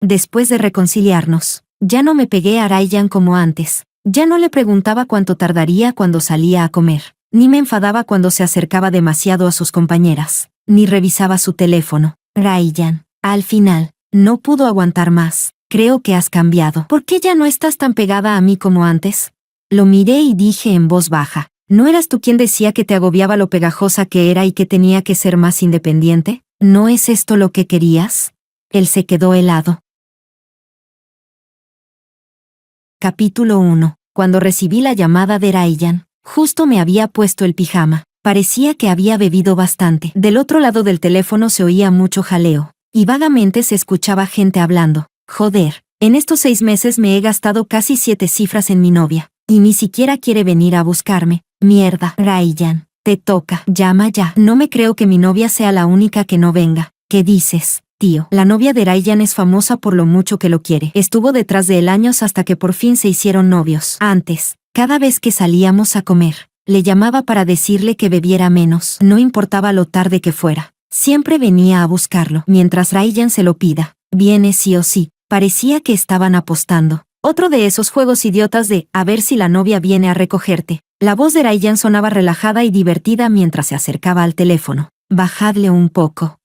Después de reconciliarnos, ya no me pegué a Ryan como antes. Ya no le preguntaba cuánto tardaría cuando salía a comer, ni me enfadaba cuando se acercaba demasiado a sus compañeras, ni revisaba su teléfono. Ryan, al final, no pudo aguantar más. Creo que has cambiado. ¿Por qué ya no estás tan pegada a mí como antes? Lo miré y dije en voz baja. ¿No eras tú quien decía que te agobiaba lo pegajosa que era y que tenía que ser más independiente? ¿No es esto lo que querías? Él se quedó helado. Capítulo 1. Cuando recibí la llamada de Ryan, justo me había puesto el pijama. Parecía que había bebido bastante. Del otro lado del teléfono se oía mucho jaleo, y vagamente se escuchaba gente hablando. Joder, en estos 6 meses me he gastado casi 7 cifras en mi novia, y ni siquiera quiere venir a buscarme. Mierda, Ryan, te toca, llama ya. No me creo que mi novia sea la única que no venga. ¿Qué dices, tío? La novia de Ryan es famosa por lo mucho que lo quiere. Estuvo detrás de él años hasta que por fin se hicieron novios. Antes, cada vez que salíamos a comer, le llamaba para decirle que bebiera menos. No importaba lo tarde que fuera. Siempre venía a buscarlo. Mientras Ryan se lo pida, viene sí o sí. Parecía que estaban apostando. Otro de esos juegos idiotas de a ver si la novia viene a recogerte. La voz de Ryan sonaba relajada y divertida mientras se acercaba al teléfono. Bajadle un poco.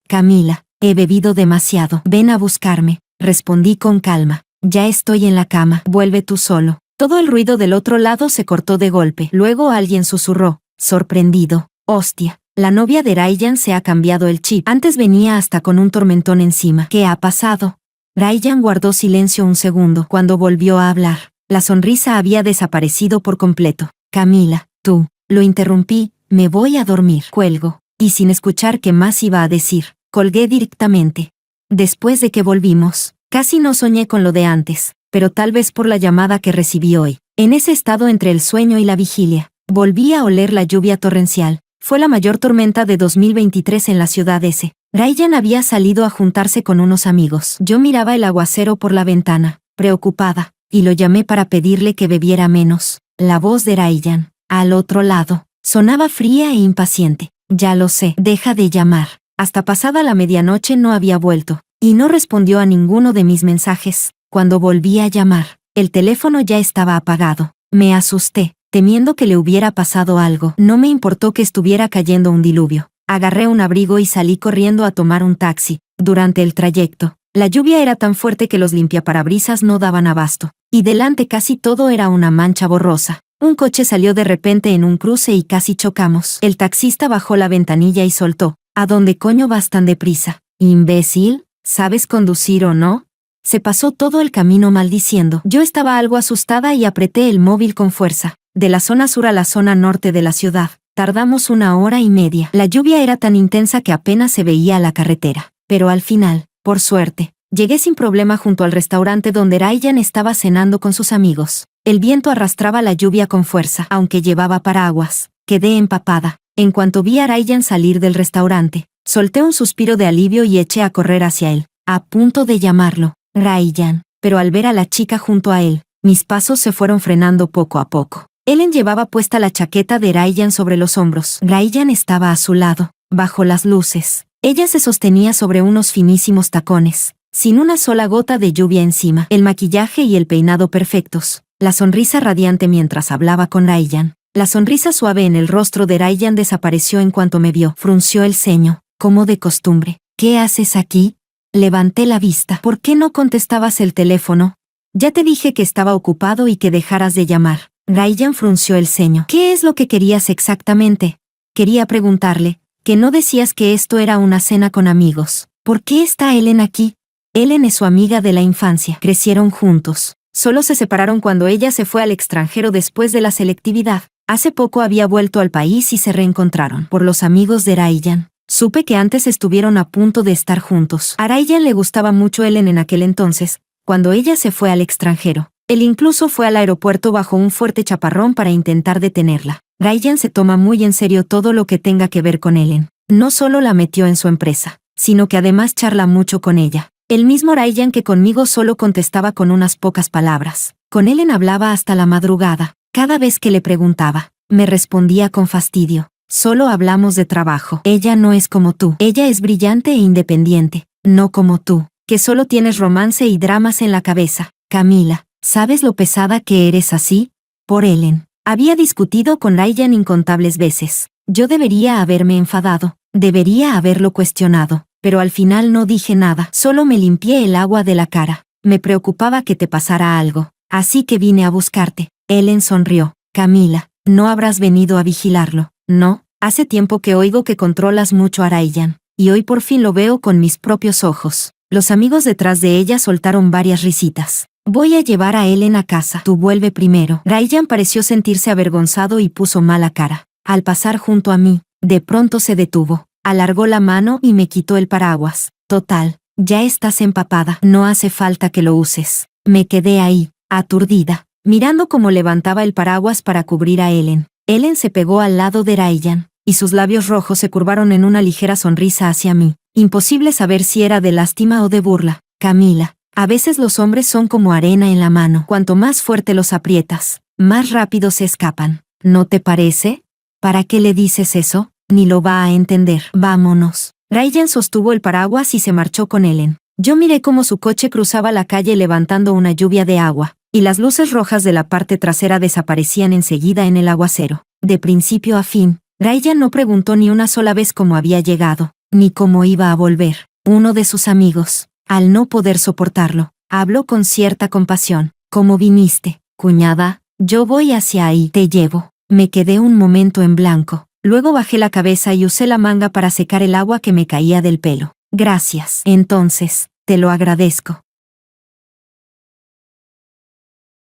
Camila, he bebido demasiado. Ven a buscarme, respondí con calma. Ya estoy en la cama. Vuelve tú solo. Todo el ruido del otro lado se cortó de golpe. Luego alguien susurró, sorprendido. Hostia, la novia de Ryan se ha cambiado el chip. Antes venía hasta con un tormentón encima. ¿Qué ha pasado? Ryan guardó silencio un segundo. Cuando volvió a hablar, la sonrisa había desaparecido por completo. Camila, tú, lo interrumpí, me voy a dormir. Cuelgo, y sin escuchar qué más iba a decir, colgué directamente. Después de que volvimos, casi no soñé con lo de antes, pero tal vez por la llamada que recibí hoy. En ese estado entre el sueño y la vigilia, volví a oler la lluvia torrencial. Fue la mayor tormenta de 2023 en la ciudad S. Ryan había salido a juntarse con unos amigos. Yo miraba el aguacero por la ventana, preocupada, y lo llamé para pedirle que bebiera menos. La voz de Ryan, al otro lado, sonaba fría e impaciente. Ya lo sé, deja de llamar. Hasta pasada la medianoche no había vuelto, y no respondió a ninguno de mis mensajes. Cuando volví a llamar, el teléfono ya estaba apagado. Me asusté, temiendo que le hubiera pasado algo. No me importó que estuviera cayendo un diluvio. Agarré un abrigo y salí corriendo a tomar un taxi. Durante el trayecto, la lluvia era tan fuerte que los limpiaparabrisas no daban abasto, y delante casi todo era una mancha borrosa. Un coche salió de repente en un cruce y casi chocamos. El taxista bajó la ventanilla y soltó, ¿a dónde coño vas tan deprisa? Imbécil, ¿sabes conducir o no? Se pasó todo el camino maldiciendo. Yo estaba algo asustada y apreté el móvil con fuerza. De la zona sur a la zona norte de la ciudad, tardamos 1 hora y media. La lluvia era tan intensa que apenas se veía la carretera. Pero al final, por suerte, llegué sin problema junto al restaurante donde Ryan estaba cenando con sus amigos. El viento arrastraba la lluvia con fuerza, aunque llevaba paraguas. Quedé empapada. En cuanto vi a Ryan salir del restaurante, solté un suspiro de alivio y eché a correr hacia él, a punto de llamarlo Ryan. Pero al ver a la chica junto a él, mis pasos se fueron frenando poco a poco. Ellen llevaba puesta la chaqueta de Ryan sobre los hombros. Ryan estaba a su lado, bajo las luces. Ella se sostenía sobre unos finísimos tacones, sin una sola gota de lluvia encima. El maquillaje y el peinado perfectos. La sonrisa radiante mientras hablaba con Ryan. La sonrisa suave en el rostro de Ryan desapareció en cuanto me vio. Frunció el ceño, como de costumbre. ¿Qué haces aquí? Levanté la vista. ¿Por qué no contestabas el teléfono? Ya te dije que estaba ocupado y que dejaras de llamar. Ryan frunció el ceño. ¿Qué es lo que querías exactamente? Quería preguntarle, que no decías que esto era una cena con amigos. ¿Por qué está Ellen aquí? Ellen es su amiga de la infancia. Crecieron juntos. Solo se separaron cuando ella se fue al extranjero después de la selectividad. Hace poco había vuelto al país y se reencontraron. Por los amigos de Ryan, supe que antes estuvieron a punto de estar juntos. A Ryan le gustaba mucho Ellen en aquel entonces, cuando ella se fue al extranjero. Él incluso fue al aeropuerto bajo un fuerte chaparrón para intentar detenerla. Ryan se toma muy en serio todo lo que tenga que ver con Ellen. No solo la metió en su empresa, sino que además charla mucho con ella. El mismo Ryan que conmigo solo contestaba con unas pocas palabras. Con Ellen hablaba hasta la madrugada. Cada vez que le preguntaba, me respondía con fastidio. Solo hablamos de trabajo. Ella no es como tú. Ella es brillante e independiente. No como tú, que solo tienes romance y dramas en la cabeza. Camila, ¿sabes lo pesada que eres así? Por Ellen. Había discutido con Ryan incontables veces. Yo debería haberme enfadado, debería haberlo cuestionado, pero al final no dije nada, solo me limpié el agua de la cara. Me preocupaba que te pasara algo, así que vine a buscarte. Ellen sonrió. Camila, no habrás venido a vigilarlo, ¿no? Hace tiempo que oigo que controlas mucho a Ryan, y hoy por fin lo veo con mis propios ojos. Los amigos detrás de ella soltaron varias risitas. Voy a llevar a Ellen a casa. Tú vuelve primero. Ryan pareció sentirse avergonzado y puso mala cara. Al pasar junto a mí, de pronto se detuvo, alargó la mano y me quitó el paraguas. Total, ya estás empapada, no hace falta que lo uses. Me quedé ahí, aturdida, mirando cómo levantaba el paraguas para cubrir a Ellen. Ellen se pegó al lado de Ryan, y sus labios rojos se curvaron en una ligera sonrisa hacia mí. Imposible saber si era de lástima o de burla. Camila, a veces los hombres son como arena en la mano. Cuanto más fuerte los aprietas, más rápido se escapan. ¿No te parece? ¿Para qué le dices eso? Ni lo va a entender. Vámonos. Ryan sostuvo el paraguas y se marchó con Ellen. Yo miré cómo su coche cruzaba la calle levantando una lluvia de agua, y las luces rojas de la parte trasera desaparecían enseguida en el aguacero. De principio a fin, Ryan no preguntó ni una sola vez cómo había llegado, ni cómo iba a volver. Uno de sus amigos, al no poder soportarlo, habló con cierta compasión. ¿Cómo viniste, cuñada? Yo voy hacia ahí, te llevo. Me quedé un momento en blanco. Luego bajé la cabeza y usé la manga para secar el agua que me caía del pelo. Gracias. Entonces, te lo agradezco.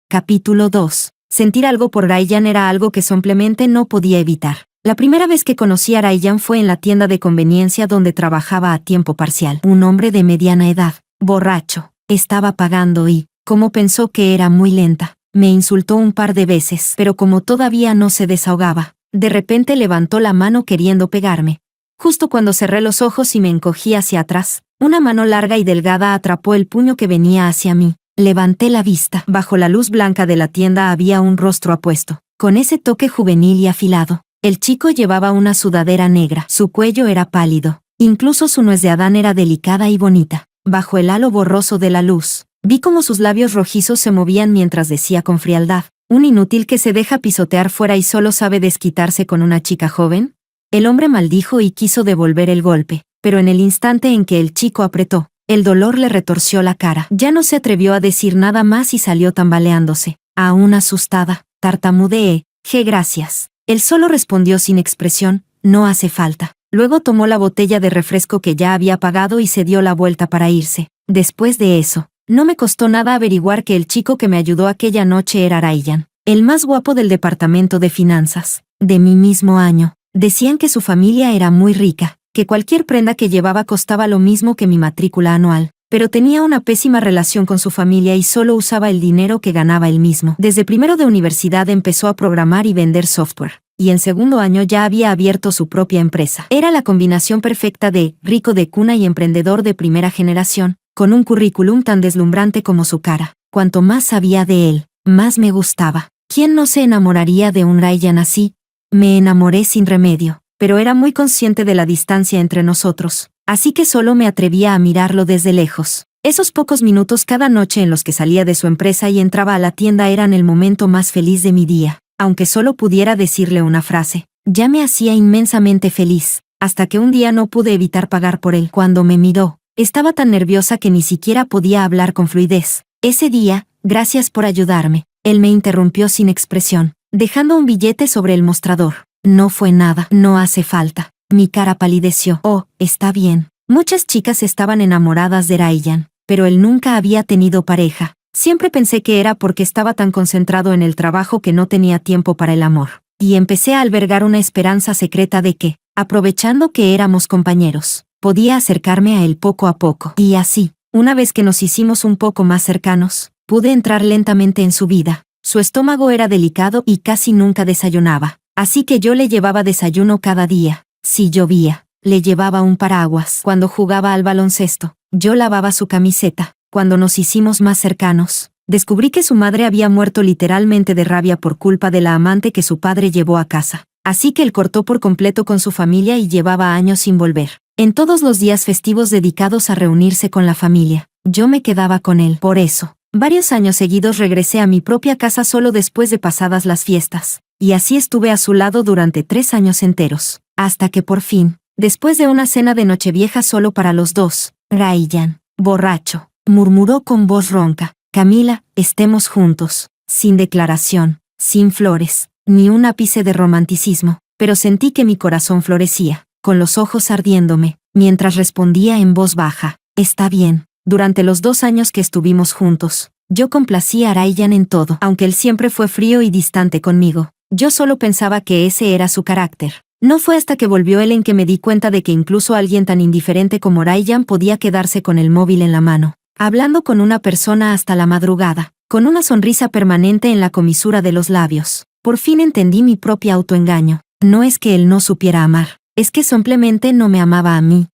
Capítulo 2. Sentir algo por Ryan era algo que simplemente no podía evitar. La primera vez que conocí a Ryan fue en la tienda de conveniencia donde trabajaba a tiempo parcial. Un hombre de mediana edad, borracho, estaba pagando y, como pensó que era muy lenta, me insultó un par de veces, pero como todavía no se desahogaba, de repente levantó la mano queriendo pegarme. Justo cuando cerré los ojos y me encogí hacia atrás, una mano larga y delgada atrapó el puño que venía hacia mí. Levanté la vista. Bajo la luz blanca de la tienda había un rostro apuesto, con ese toque juvenil y afilado. El chico llevaba una sudadera negra, su cuello era pálido, incluso su nuez de Adán era delicada y bonita. Bajo el halo borroso de la luz, vi cómo sus labios rojizos se movían mientras decía con frialdad: ¿un inútil que se deja pisotear fuera y solo sabe desquitarse con una chica joven? El hombre maldijo y quiso devolver el golpe, pero en el instante en que el chico apretó, el dolor le retorció la cara. Ya no se atrevió a decir nada más y salió tambaleándose. Aún asustada, tartamudeé: gracias. Él solo respondió sin expresión: no hace falta. Luego tomó la botella de refresco que ya había pagado y se dio la vuelta para irse. Después de eso, no me costó nada averiguar que el chico que me ayudó aquella noche era Ryan, el más guapo del departamento de finanzas, de mi mismo año. Decían que su familia era muy rica, que cualquier prenda que llevaba costaba lo mismo que mi matrícula anual, pero tenía una pésima relación con su familia y solo usaba el dinero que ganaba él mismo. Desde primero de universidad empezó a programar y vender software, y en segundo año ya había abierto su propia empresa. Era la combinación perfecta de rico de cuna y emprendedor de primera generación, con un currículum tan deslumbrante como su cara. Cuanto más sabía de él, más me gustaba. ¿Quién no se enamoraría de un Ryan así? Me enamoré sin remedio, pero era muy consciente de la distancia entre nosotros, así que solo me atrevía a mirarlo desde lejos. Esos pocos minutos cada noche en los que salía de su empresa y entraba a la tienda eran el momento más feliz de mi día. Aunque solo pudiera decirle una frase, ya me hacía inmensamente feliz, hasta que un día no pude evitar pagar por él. Cuando me miró, estaba tan nerviosa que ni siquiera podía hablar con fluidez. Ese día, gracias por ayudarme. Él me interrumpió sin expresión, dejando un billete sobre el mostrador. No fue nada, no hace falta. Mi cara palideció. Oh, está bien. Muchas chicas estaban enamoradas de Ryan, pero él nunca había tenido pareja. Siempre pensé que era porque estaba tan concentrado en el trabajo que no tenía tiempo para el amor. Y empecé a albergar una esperanza secreta de que, aprovechando que éramos compañeros, podía acercarme a él poco a poco. Y así, una vez que nos hicimos un poco más cercanos, pude entrar lentamente en su vida. Su estómago era delicado y casi nunca desayunaba, así que yo le llevaba desayuno cada día. Si llovía, le llevaba un paraguas. Cuando jugaba al baloncesto, yo lavaba su camiseta. Cuando nos hicimos más cercanos, descubrí que su madre había muerto literalmente de rabia por culpa de la amante que su padre llevó a casa. Así que él cortó por completo con su familia y llevaba años sin volver. En todos los días festivos dedicados a reunirse con la familia, Yo me quedaba con él. Por eso, varios años seguidos regresé a mi propia casa solo después de pasadas las fiestas. Y así estuve a su lado durante 3 años enteros. Hasta que por fin, después de una cena de Nochevieja solo para los dos, Ryan, borracho, murmuró con voz ronca: Camila, estemos juntos. Sin declaración, sin flores, ni un ápice de romanticismo, pero sentí que mi corazón florecía, con los ojos ardiéndome, mientras respondía en voz baja: está bien. Durante los 2 años que estuvimos juntos, yo complací a Ryan en todo, aunque él siempre fue frío y distante conmigo. Yo solo pensaba que ese era su carácter. No fue hasta que volvió él en que me di cuenta de que incluso alguien tan indiferente como Ryan podía quedarse con el móvil en la mano, hablando con una persona hasta la madrugada, con una sonrisa permanente en la comisura de los labios. Por fin entendí mi propio autoengaño. No es que él no supiera amar, es que simplemente no me amaba a mí.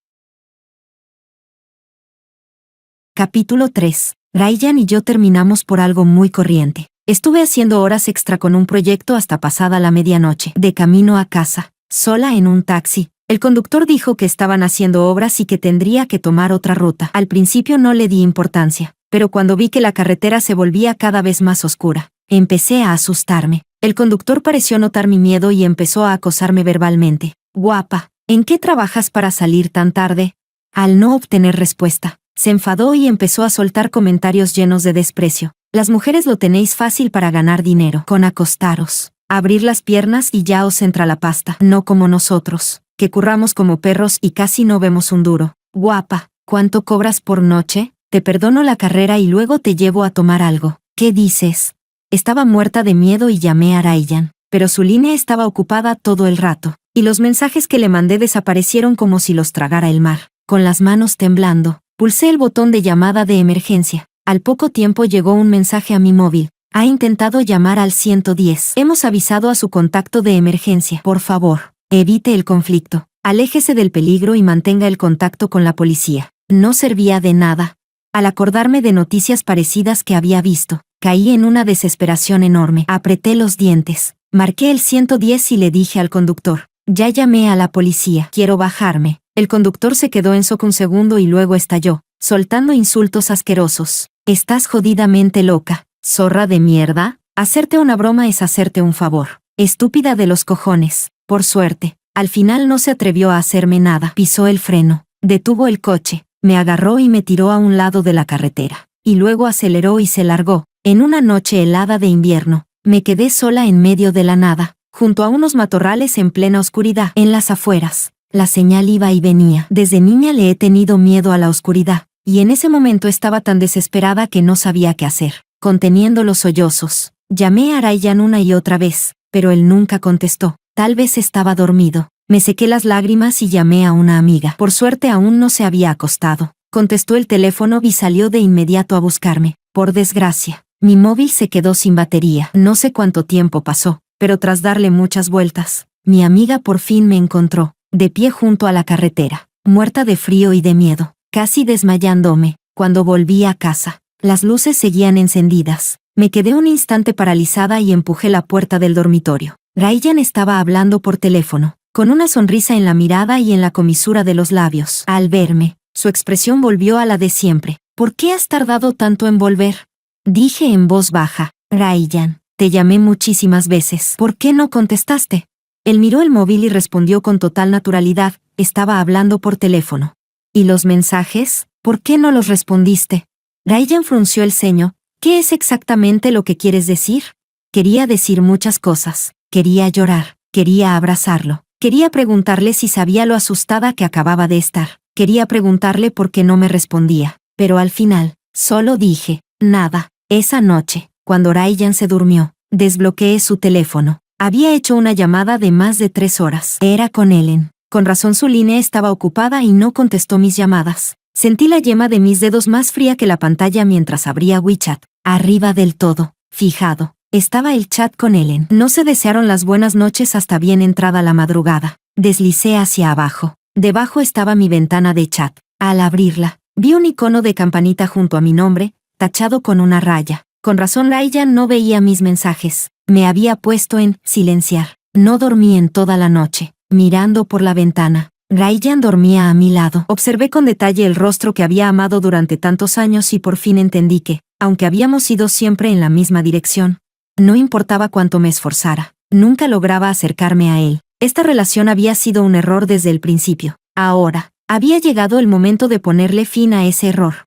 Capítulo 3. Ryan y yo terminamos por algo muy corriente. Estuve haciendo horas extra con un proyecto hasta pasada la medianoche. De camino a casa, sola en un taxi, el conductor dijo que estaban haciendo obras y que tendría que tomar otra ruta. Al principio no le di importancia, pero cuando vi que la carretera se volvía cada vez más oscura, empecé a asustarme. El conductor pareció notar mi miedo y empezó a acosarme verbalmente. Guapa, ¿en qué trabajas para salir tan tarde? Al no obtener respuesta, se enfadó y empezó a soltar comentarios llenos de desprecio. Las mujeres lo tenéis fácil para ganar dinero, con acostaros, abrir las piernas y ya os entra la pasta. No como nosotros, que curramos como perros y casi no vemos un duro. Guapa, ¿cuánto cobras por noche? Te perdono la carrera y luego te llevo a tomar algo. ¿Qué dices? Estaba muerta de miedo y llamé a Ryan, pero su línea estaba ocupada todo el rato, y los mensajes que le mandé desaparecieron como si los tragara el mar. Con las manos temblando, pulsé el botón de llamada de emergencia. Al poco tiempo llegó un mensaje a mi móvil. Ha intentado llamar al 110. Hemos avisado a su contacto de emergencia. Por favor, evite el conflicto. Aléjese del peligro y mantenga el contacto con la policía. No servía de nada. Al acordarme de noticias parecidas que había visto, caí en una desesperación enorme. Apreté los dientes. Marqué el 110 y le dije al conductor: ya llamé a la policía. Quiero bajarme. El conductor se quedó en shock un segundo y luego estalló, soltando insultos asquerosos. Estás jodidamente loca, zorra de mierda. Hacerte una broma es hacerte un favor. Estúpida de los cojones. Por suerte, al final no se atrevió a hacerme nada. Pisó el freno, detuvo el coche, me agarró y me tiró a un lado de la carretera. Y luego aceleró y se largó. En una noche helada de invierno, me quedé sola en medio de la nada, junto a unos matorrales en plena oscuridad. En las afueras, la señal iba y venía. Desde niña le he tenido miedo a la oscuridad, y en ese momento estaba tan desesperada que no sabía qué hacer. Conteniendo los sollozos, llamé a Ryan una y otra vez, pero él nunca contestó. Tal vez estaba dormido. Me sequé las lágrimas y llamé a una amiga. Por suerte aún no se había acostado. Contestó el teléfono y salió de inmediato a buscarme. Por desgracia, mi móvil se quedó sin batería. No sé cuánto tiempo pasó, pero tras darle muchas vueltas, mi amiga por fin me encontró, de pie junto a la carretera, muerta de frío y de miedo, casi desmayándome. Cuando volví a casa, las luces seguían encendidas. Me quedé un instante paralizada y empujé la puerta del dormitorio. Ryan estaba hablando por teléfono, con una sonrisa en la mirada y en la comisura de los labios. Al verme, su expresión volvió a la de siempre. ¿Por qué has tardado tanto en volver? Dije en voz baja. Ryan, te llamé muchísimas veces. ¿Por qué no contestaste? Él miró el móvil y respondió con total naturalidad. Estaba hablando por teléfono. ¿Y los mensajes? ¿Por qué no los respondiste? Ryan frunció el ceño. ¿Qué es exactamente lo que quieres decir? Quería decir muchas cosas. Quería llorar. Quería abrazarlo. Quería preguntarle si sabía lo asustada que acababa de estar. Quería preguntarle por qué no me respondía. Pero al final, solo dije, nada. Esa noche, cuando Ryan se durmió, desbloqueé su teléfono. Había hecho una llamada de más de 3 horas. Era con Ellen. Con razón su línea estaba ocupada y no contestó mis llamadas. Sentí la yema de mis dedos más fría que la pantalla mientras abría WeChat. Arriba del todo, fijado, estaba el chat con Ellen. No se desearon las buenas noches hasta bien entrada la madrugada. Deslicé hacia abajo. Debajo estaba mi ventana de chat. Al abrirla, vi un icono de campanita junto a mi nombre, tachado con una raya. Con razón Ryan no veía mis mensajes. Me había puesto en silenciar. No dormí en toda la noche. Mirando por la ventana, Ryan dormía a mi lado. Observé con detalle el rostro que había amado durante tantos años y por fin entendí que, aunque habíamos ido siempre en la misma dirección, no importaba cuánto me esforzara, nunca lograba acercarme a él. Esta relación había sido un error desde el principio. Ahora, había llegado el momento de ponerle fin a ese error.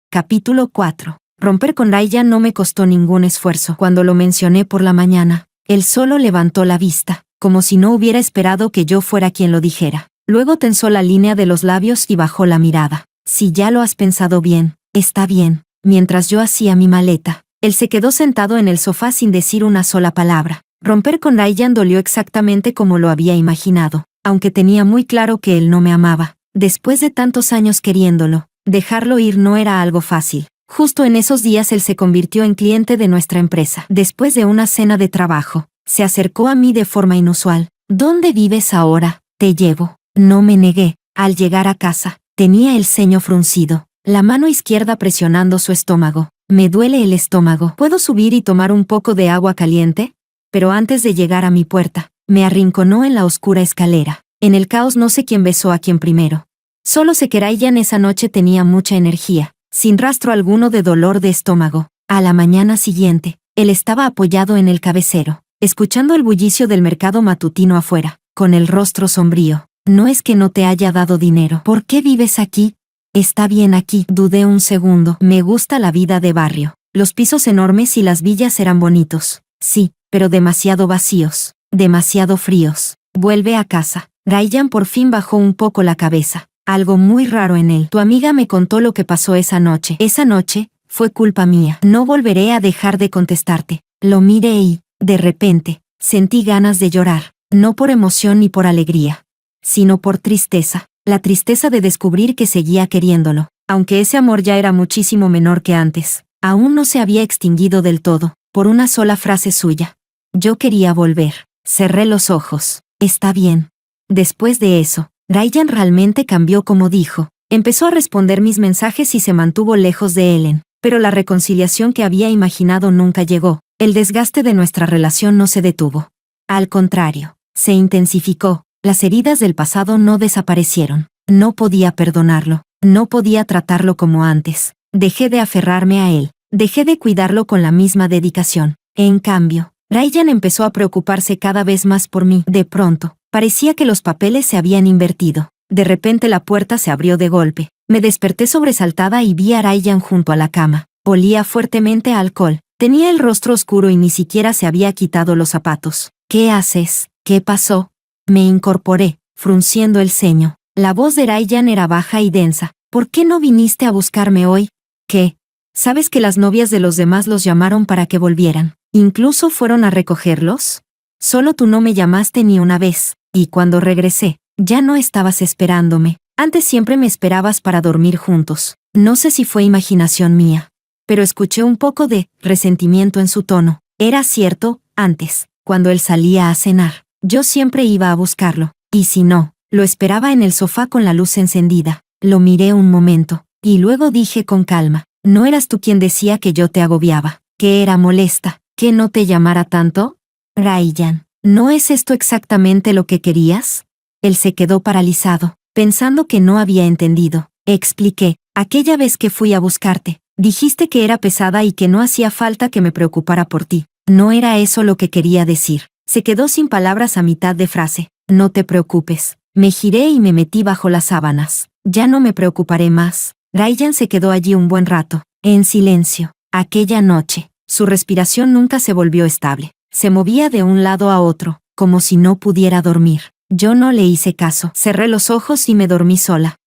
Capítulo 4. Romper con Ryan no me costó ningún esfuerzo. Cuando lo mencioné por la mañana, él solo levantó la vista, como si no hubiera esperado que yo fuera quien lo dijera. Luego tensó la línea de los labios y bajó la mirada. Si ya lo has pensado bien, está bien. Mientras yo hacía mi maleta, él se quedó sentado en el sofá sin decir una sola palabra. Romper con Ryan dolió exactamente como lo había imaginado, aunque tenía muy claro que él no me amaba. Después de tantos años queriéndolo, dejarlo ir no era algo fácil. Justo en esos días él se convirtió en cliente de nuestra empresa. Después de una cena de trabajo, se acercó a mí de forma inusual. ¿Dónde vives ahora? Te llevo. No me negué. Al llegar a casa, tenía el ceño fruncido, la mano izquierda presionando su estómago. Me duele el estómago. ¿Puedo subir y tomar un poco de agua caliente? Pero antes de llegar a mi puerta, me arrinconó en la oscura escalera. En el caos no sé quién besó a quién primero. Solo sé que Ryan esa noche tenía mucha energía, sin rastro alguno de dolor de estómago. A la mañana siguiente, él estaba apoyado en el cabecero, escuchando el bullicio del mercado matutino afuera, con el rostro sombrío. No es que no te haya dado dinero. ¿Por qué vives aquí? Está bien aquí. Dudé un segundo. Me gusta la vida de barrio. Los pisos enormes y las villas eran bonitos. Sí, pero demasiado vacíos, demasiado fríos. Vuelve a casa. Ryan por fin bajó un poco la cabeza. Algo muy raro en él. Tu amiga me contó lo que pasó esa noche. Esa noche, fue culpa mía. No volveré a dejar de contestarte. Lo miré y, de repente, sentí ganas de llorar. No por emoción ni por alegría, sino por tristeza. La tristeza de descubrir que seguía queriéndolo. Aunque ese amor ya era muchísimo menor que antes, aún no se había extinguido del todo, por una sola frase suya. Yo quería volver. Cerré los ojos. Está bien. Después de eso, Ryan realmente cambió como dijo. Empezó a responder mis mensajes y se mantuvo lejos de Ellen. Pero la reconciliación que había imaginado nunca llegó. El desgaste de nuestra relación no se detuvo. Al contrario, se intensificó. Las heridas del pasado no desaparecieron. No podía perdonarlo. No podía tratarlo como antes. Dejé de aferrarme a él. Dejé de cuidarlo con la misma dedicación. En cambio, Ryan empezó a preocuparse cada vez más por mí. De pronto, parecía que los papeles se habían invertido. De repente la puerta se abrió de golpe. Me desperté sobresaltada y vi a Ryan junto a la cama. Olía fuertemente a alcohol. Tenía el rostro oscuro y ni siquiera se había quitado los zapatos. ¿Qué haces? ¿Qué pasó? Me incorporé, frunciendo el ceño. La voz de Ryan era baja y densa. ¿Por qué no viniste a buscarme hoy? ¿Qué? ¿Sabes que las novias de los demás los llamaron para que volvieran? ¿Incluso fueron a recogerlos? Solo tú no me llamaste ni una vez, y cuando regresé, ya no estabas esperándome. Antes siempre me esperabas para dormir juntos. No sé si fue imaginación mía, pero escuché un poco de resentimiento en su tono. Era cierto, antes, cuando él salía a cenar, yo siempre iba a buscarlo, y si no, lo esperaba en el sofá con la luz encendida. Lo miré un momento, y luego dije con calma, ¿no eras tú quien decía que yo te agobiaba, que era molesta, que no te llamara tanto? Ryan, ¿no es esto exactamente lo que querías? Él se quedó paralizado, pensando que no había entendido. Expliqué, aquella vez que fui a buscarte, dijiste que era pesada y que no hacía falta que me preocupara por ti. No era eso lo que quería decir. Se quedó sin palabras a mitad de frase. No te preocupes. Me giré y me metí bajo las sábanas. Ya no me preocuparé más. Ryan se quedó allí un buen rato, en silencio. Aquella noche, su respiración nunca se volvió estable. Se movía de un lado a otro, como si no pudiera dormir. Yo no le hice caso. Cerré los ojos y me dormí sola.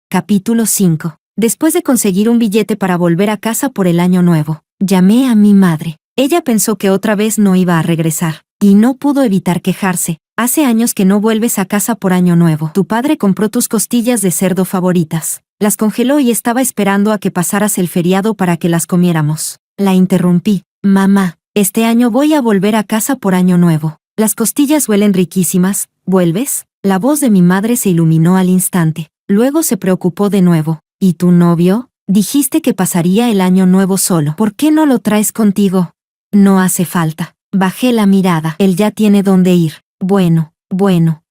Capítulo 5. Después de conseguir un billete para volver a casa por el año nuevo, llamé a mi madre. Ella pensó que otra vez no iba a regresar, y no pudo evitar quejarse. Hace años que no vuelves a casa por año nuevo. Tu padre compró tus costillas de cerdo favoritas. Las congeló y estaba esperando a que pasaras el feriado para que las comiéramos. La interrumpí. Mamá, este año voy a volver a casa por año nuevo. Las costillas huelen riquísimas. ¿Vuelves? La voz de mi madre se iluminó al instante. Luego se preocupó de nuevo. ¿Y tu novio? Dijiste que pasaría el año nuevo solo. ¿Por qué no lo traes contigo? No hace falta. Bajé la mirada. Él ya tiene dónde ir. Bueno.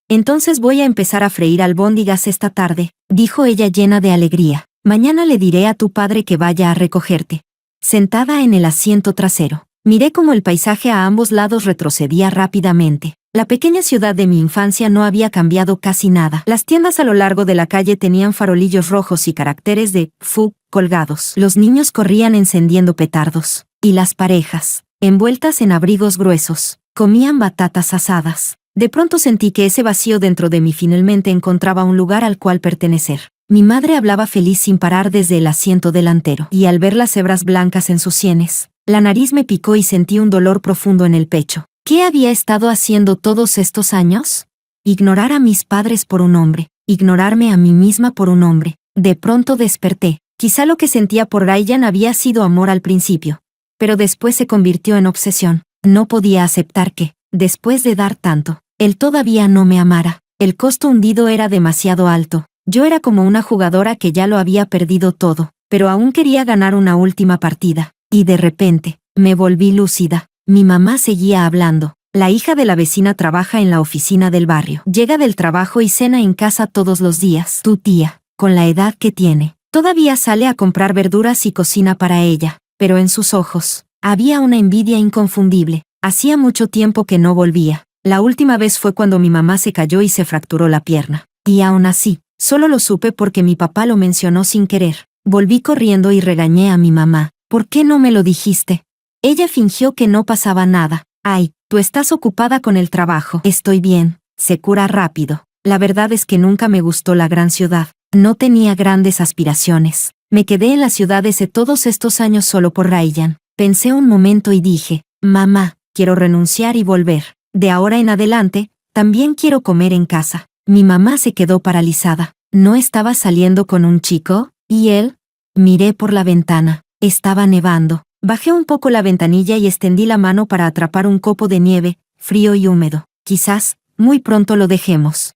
Entonces voy a empezar a freír albóndigas esta tarde, dijo ella llena de alegría. Mañana le diré a tu padre que vaya a recogerte. Sentada en el asiento trasero, miré cómo el paisaje a ambos lados retrocedía rápidamente. La pequeña ciudad de mi infancia no había cambiado casi nada. Las tiendas a lo largo de la calle tenían farolillos rojos y caracteres de "Fu" colgados. Los niños corrían encendiendo petardos. Y las parejas, envueltas en abrigos gruesos, comían batatas asadas. De pronto sentí que ese vacío dentro de mí finalmente encontraba un lugar al cual pertenecer. Mi madre hablaba feliz sin parar desde el asiento delantero, y al ver las hebras blancas en sus sienes, la nariz me picó y sentí un dolor profundo en el pecho. ¿Qué había estado haciendo todos estos años? Ignorar a mis padres por un hombre, ignorarme a mí misma por un hombre. De pronto desperté. Quizá lo que sentía por Ryan había sido amor al principio, pero después se convirtió en obsesión. No podía aceptar que, después de dar tanto, él todavía no me amara. El costo hundido era demasiado alto. Yo era como una jugadora que ya lo había perdido todo, pero aún quería ganar una última partida. Y de repente, me volví lúcida. Mi mamá seguía hablando. La hija de la vecina trabaja en la oficina del barrio. Llega del trabajo y cena en casa todos los días. Tu tía, con la edad que tiene, todavía sale a comprar verduras y cocina para ella. Pero en sus ojos, había una envidia inconfundible. Hacía mucho tiempo que no volvía. La última vez fue cuando mi mamá se cayó y se fracturó la pierna. Y aún así, solo lo supe porque mi papá lo mencionó sin querer. Volví corriendo y regañé a mi mamá. ¿Por qué no me lo dijiste? Ella fingió que no pasaba nada. Ay, tú estás ocupada con el trabajo. Estoy bien, se cura rápido. La verdad es que nunca me gustó la gran ciudad. No tenía grandes aspiraciones. Me quedé en la ciudad todos estos años solo por Ryan. Pensé un momento y dije, mamá, quiero renunciar y volver. De ahora en adelante, también quiero comer en casa. Mi mamá se quedó paralizada. ¿No estaba saliendo con un chico? ¿Y él? Miré por la ventana. Estaba nevando. Bajé un poco la ventanilla y extendí la mano para atrapar un copo de nieve, frío y húmedo. Quizás, muy pronto lo dejemos.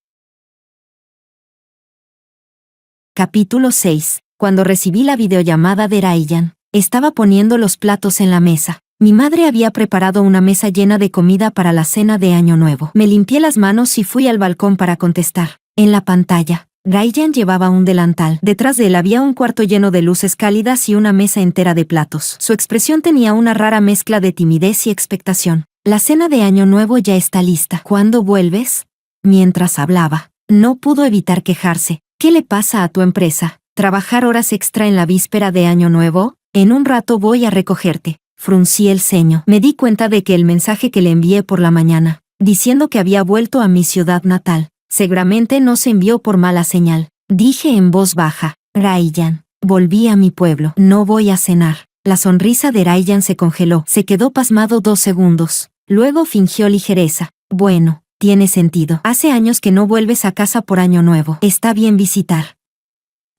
Capítulo 6. Cuando recibí la videollamada de Ryan, estaba poniendo los platos en la mesa. Mi madre había preparado una mesa llena de comida para la cena de Año Nuevo. Me limpié las manos y fui al balcón para contestar. En la pantalla, Ryan llevaba un delantal. Detrás de él había un cuarto lleno de luces cálidas y una mesa entera de platos. Su expresión tenía una rara mezcla de timidez y expectación. La cena de Año Nuevo ya está lista. ¿Cuándo vuelves? Mientras hablaba, no pudo evitar quejarse. ¿Qué le pasa a tu empresa? ¿Trabajar horas extra en la víspera de Año Nuevo? En un rato voy a recogerte. Fruncí el ceño. Me di cuenta de que el mensaje que le envié por la mañana, diciendo que había vuelto a mi ciudad natal, seguramente no se envió por mala señal. Dije en voz baja, Ryan, volví a mi pueblo. No voy a cenar. La sonrisa de Ryan se congeló. Se quedó pasmado 2 segundos. Luego fingió ligereza. Bueno, tiene sentido. Hace años que no vuelves a casa por Año Nuevo. Está bien visitar.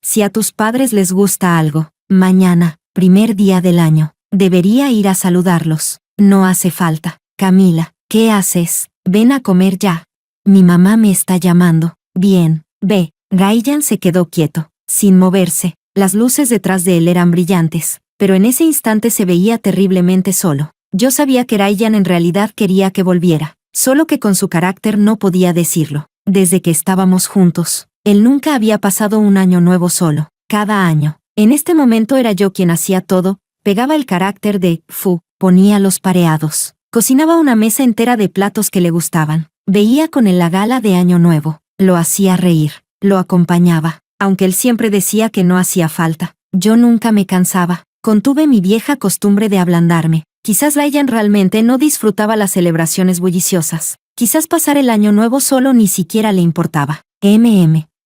Si a tus padres les gusta algo, mañana, primer día del año, debería ir a saludarlos. No hace falta. Camila, ¿qué haces? Ven a comer ya. Mi mamá me está llamando. Bien, ve. Ryan se quedó quieto, sin moverse. Las luces detrás de él eran brillantes, pero en ese instante se veía terriblemente solo. Yo sabía que Ryan en realidad quería que volviera, solo que con su carácter no podía decirlo. Desde que estábamos juntos, él nunca había pasado un año nuevo solo. Cada año, en este momento era yo quien hacía todo. Pegaba el carácter de Fu, ponía los pareados, cocinaba una mesa entera de platos que le gustaban, veía con él la gala de Año Nuevo, lo hacía reír, lo acompañaba, aunque él siempre decía que no hacía falta. Yo nunca me cansaba, contuve mi vieja costumbre de ablandarme. Quizás Ryan realmente no disfrutaba las celebraciones bulliciosas, quizás pasar el Año Nuevo solo ni siquiera le importaba.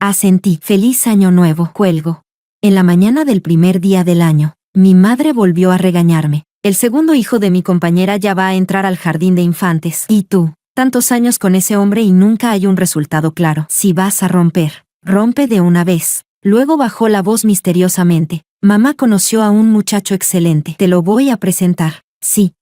Asentí. Feliz Año Nuevo. Cuelgo. En la mañana del primer día del año, mi madre volvió a regañarme. El segundo hijo de mi compañera ya va a entrar al jardín de infantes. ¿Y tú? Tantos años con ese hombre y nunca hay un resultado claro. Si vas a romper, rompe de una vez. Luego bajó la voz misteriosamente. Mamá conoció a un muchacho excelente. Te lo voy a presentar. Sí,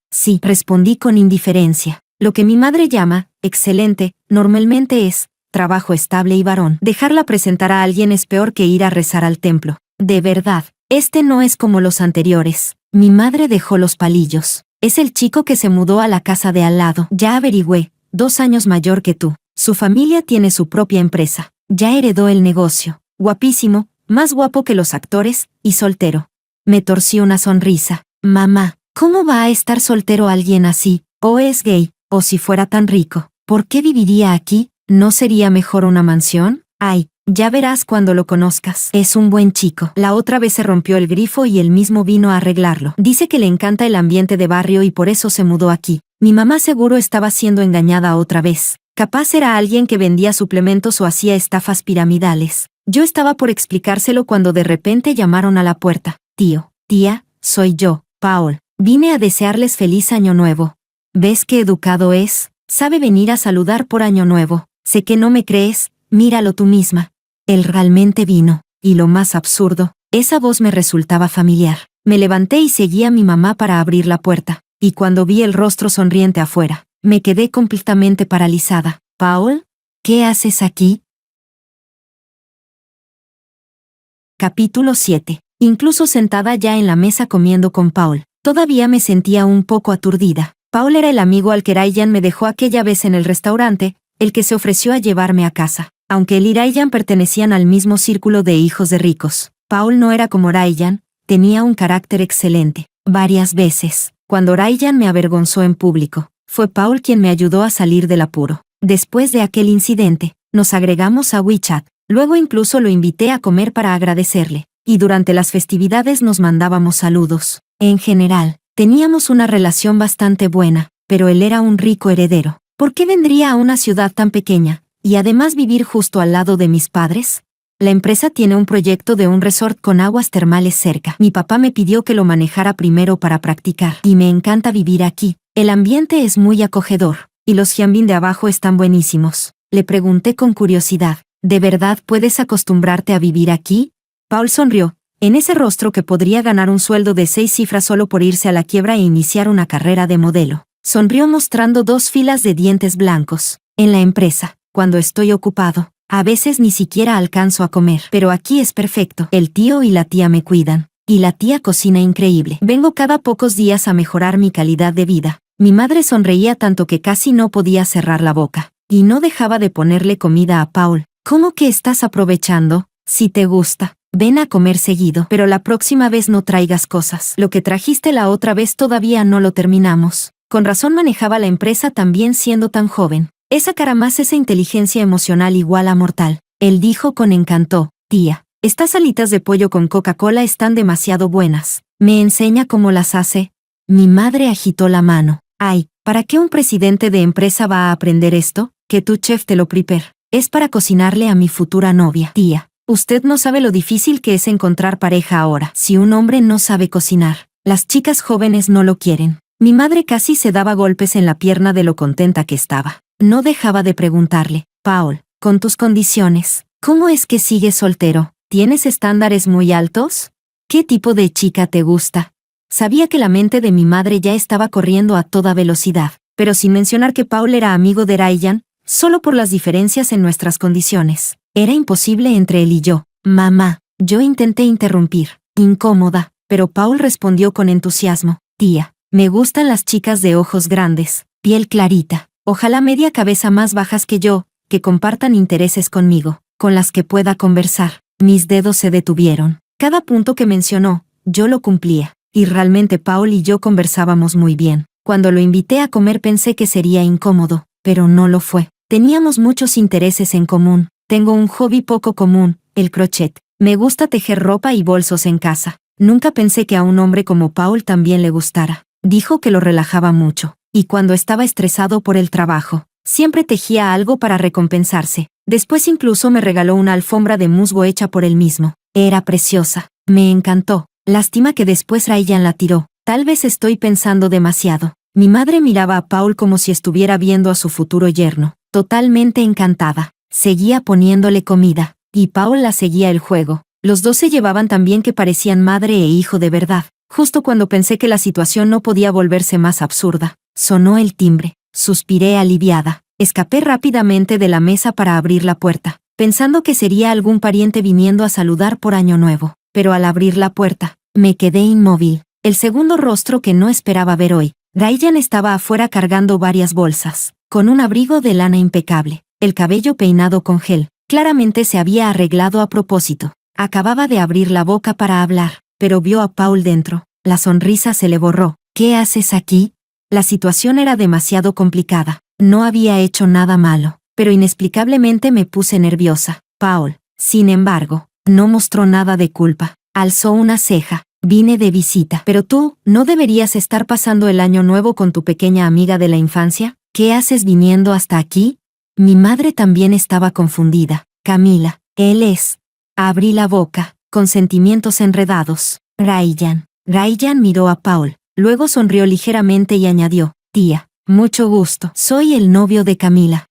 respondí con indiferencia. Lo que mi madre llama, excelente, normalmente es, trabajo estable y varón. Dejarla presentar a alguien es peor que ir a rezar al templo. De verdad. Este no es como los anteriores. Mi madre dejó los palillos. Es el chico que se mudó a la casa de al lado. Ya averigüé, 2 años mayor que tú. Su familia tiene su propia empresa. Ya heredó el negocio. Guapísimo, más guapo que los actores, y soltero. Me torcí una sonrisa. Mamá, ¿cómo va a estar soltero alguien así? O es gay, o si fuera tan rico, ¿por qué viviría aquí? ¿No sería mejor una mansión? Ay, ya verás cuando lo conozcas. Es un buen chico. La otra vez se rompió el grifo y él mismo vino a arreglarlo. Dice que le encanta el ambiente de barrio y por eso se mudó aquí. Mi mamá seguro estaba siendo engañada otra vez. Capaz era alguien que vendía suplementos o hacía estafas piramidales. Yo estaba por explicárselo cuando de repente llamaron a la puerta. Tío, tía, soy yo, Paul. Vine a desearles feliz año nuevo. ¿Ves qué educado es? Sabe venir a saludar por año nuevo. Sé que no me crees, míralo tú misma. Él realmente vino, y lo más absurdo, esa voz me resultaba familiar. Me levanté y seguí a mi mamá para abrir la puerta, y cuando vi el rostro sonriente afuera, me quedé completamente paralizada. ¿Paul? ¿Qué haces aquí? Capítulo 7. Incluso sentada ya en la mesa comiendo con Paul, todavía me sentía un poco aturdida. Paul era el amigo al que Ryan me dejó aquella vez en el restaurante, el que se ofreció a llevarme a casa. Aunque él y Ryan pertenecían al mismo círculo de hijos de ricos, Paul no era como Ryan, tenía un carácter excelente. Varias veces, cuando Ryan me avergonzó en público, fue Paul quien me ayudó a salir del apuro. Después de aquel incidente, nos agregamos a WeChat, luego incluso lo invité a comer para agradecerle, y durante las festividades nos mandábamos saludos. En general, teníamos una relación bastante buena, pero él era un rico heredero. ¿Por qué vendría a una ciudad tan pequeña? Y además vivir justo al lado de mis padres. La empresa tiene un proyecto de un resort con aguas termales cerca. Mi papá me pidió que lo manejara primero para practicar. Y me encanta vivir aquí. El ambiente es muy acogedor. Y los hyambin de abajo están buenísimos. Le pregunté con curiosidad. ¿De verdad puedes acostumbrarte a vivir aquí? Paul sonrió. En ese rostro que podría ganar un sueldo de 6 cifras solo por irse a la quiebra e iniciar una carrera de modelo. Sonrió mostrando 2 filas de dientes blancos. En la empresa, cuando estoy ocupado, a veces ni siquiera alcanzo a comer. Pero aquí es perfecto. El tío y la tía me cuidan. Y la tía cocina increíble. Vengo cada pocos días a mejorar mi calidad de vida. Mi madre sonreía tanto que casi no podía cerrar la boca. Y no dejaba de ponerle comida a Paul. ¿Cómo que estás aprovechando? Si te gusta, ven a comer seguido. Pero la próxima vez no traigas cosas. Lo que trajiste la otra vez todavía no lo terminamos. Con razón manejaba la empresa también siendo tan joven. Esa cara más esa inteligencia emocional igual a mortal. Él dijo con encanto, tía, estas alitas de pollo con Coca-Cola están demasiado buenas. ¿Me enseña cómo las hace? Mi madre agitó la mano. Ay, ¿para qué un presidente de empresa va a aprender esto? Que tu chef te lo prepare. Es para cocinarle a mi futura novia. Tía, usted no sabe lo difícil que es encontrar pareja ahora. Si un hombre no sabe cocinar, las chicas jóvenes no lo quieren. Mi madre casi se daba golpes en la pierna de lo contenta que estaba. No dejaba de preguntarle, Paul, con tus condiciones, ¿cómo es que sigues soltero? ¿Tienes estándares muy altos? ¿Qué tipo de chica te gusta? Sabía que la mente de mi madre ya estaba corriendo a toda velocidad, pero sin mencionar que Paul era amigo de Ryan, solo por las diferencias en nuestras condiciones. Era imposible entre él y yo. Mamá, yo intenté interrumpir, incómoda, pero Paul respondió con entusiasmo, tía, me gustan las chicas de ojos grandes, piel clarita. Ojalá media cabeza más bajas que yo, que compartan intereses conmigo, con las que pueda conversar. Mis dedos se detuvieron. Cada punto que mencionó, yo lo cumplía. Y realmente Paul y yo conversábamos muy bien. Cuando lo invité a comer pensé que sería incómodo, pero no lo fue. Teníamos muchos intereses en común. Tengo un hobby poco común, el crochet. Me gusta tejer ropa y bolsos en casa. Nunca pensé que a un hombre como Paul también le gustara. Dijo que lo relajaba mucho. Y cuando estaba estresado por el trabajo, siempre tejía algo para recompensarse. Después incluso me regaló una alfombra de musgo hecha por él mismo. Era preciosa. Me encantó. Lástima que después Ryan la tiró. Tal vez estoy pensando demasiado. Mi madre miraba a Paul como si estuviera viendo a su futuro yerno. Totalmente encantada. Seguía poniéndole comida. Y Paul la seguía el juego. Los dos se llevaban tan bien que parecían madre e hijo de verdad. Justo cuando pensé que la situación no podía volverse más absurda. Sonó el timbre. Suspiré aliviada. Escapé rápidamente de la mesa para abrir la puerta, pensando que sería algún pariente viniendo a saludar por Año Nuevo. Pero al abrir la puerta, me quedé inmóvil. El segundo rostro que no esperaba ver hoy Ryan estaba afuera cargando varias bolsas, con un abrigo de lana impecable, el cabello peinado con gel. Claramente se había arreglado a propósito. Acababa de abrir la boca para hablar, pero vio a Paul dentro. La sonrisa se le borró. ¿Qué haces aquí? La situación era demasiado complicada. No había hecho nada malo, pero inexplicablemente me puse nerviosa. Paul, sin embargo, no mostró nada de culpa. Alzó una ceja. Vine de visita. Pero tú, ¿no deberías estar pasando el año nuevo con tu pequeña amiga de la infancia? ¿Qué haces viniendo hasta aquí? Mi madre también estaba confundida. Camila, él es. Abrí la boca, con sentimientos enredados. Ryan. Ryan miró a Paul, luego sonrió ligeramente y añadió, tía, mucho gusto. Soy el novio de Camila.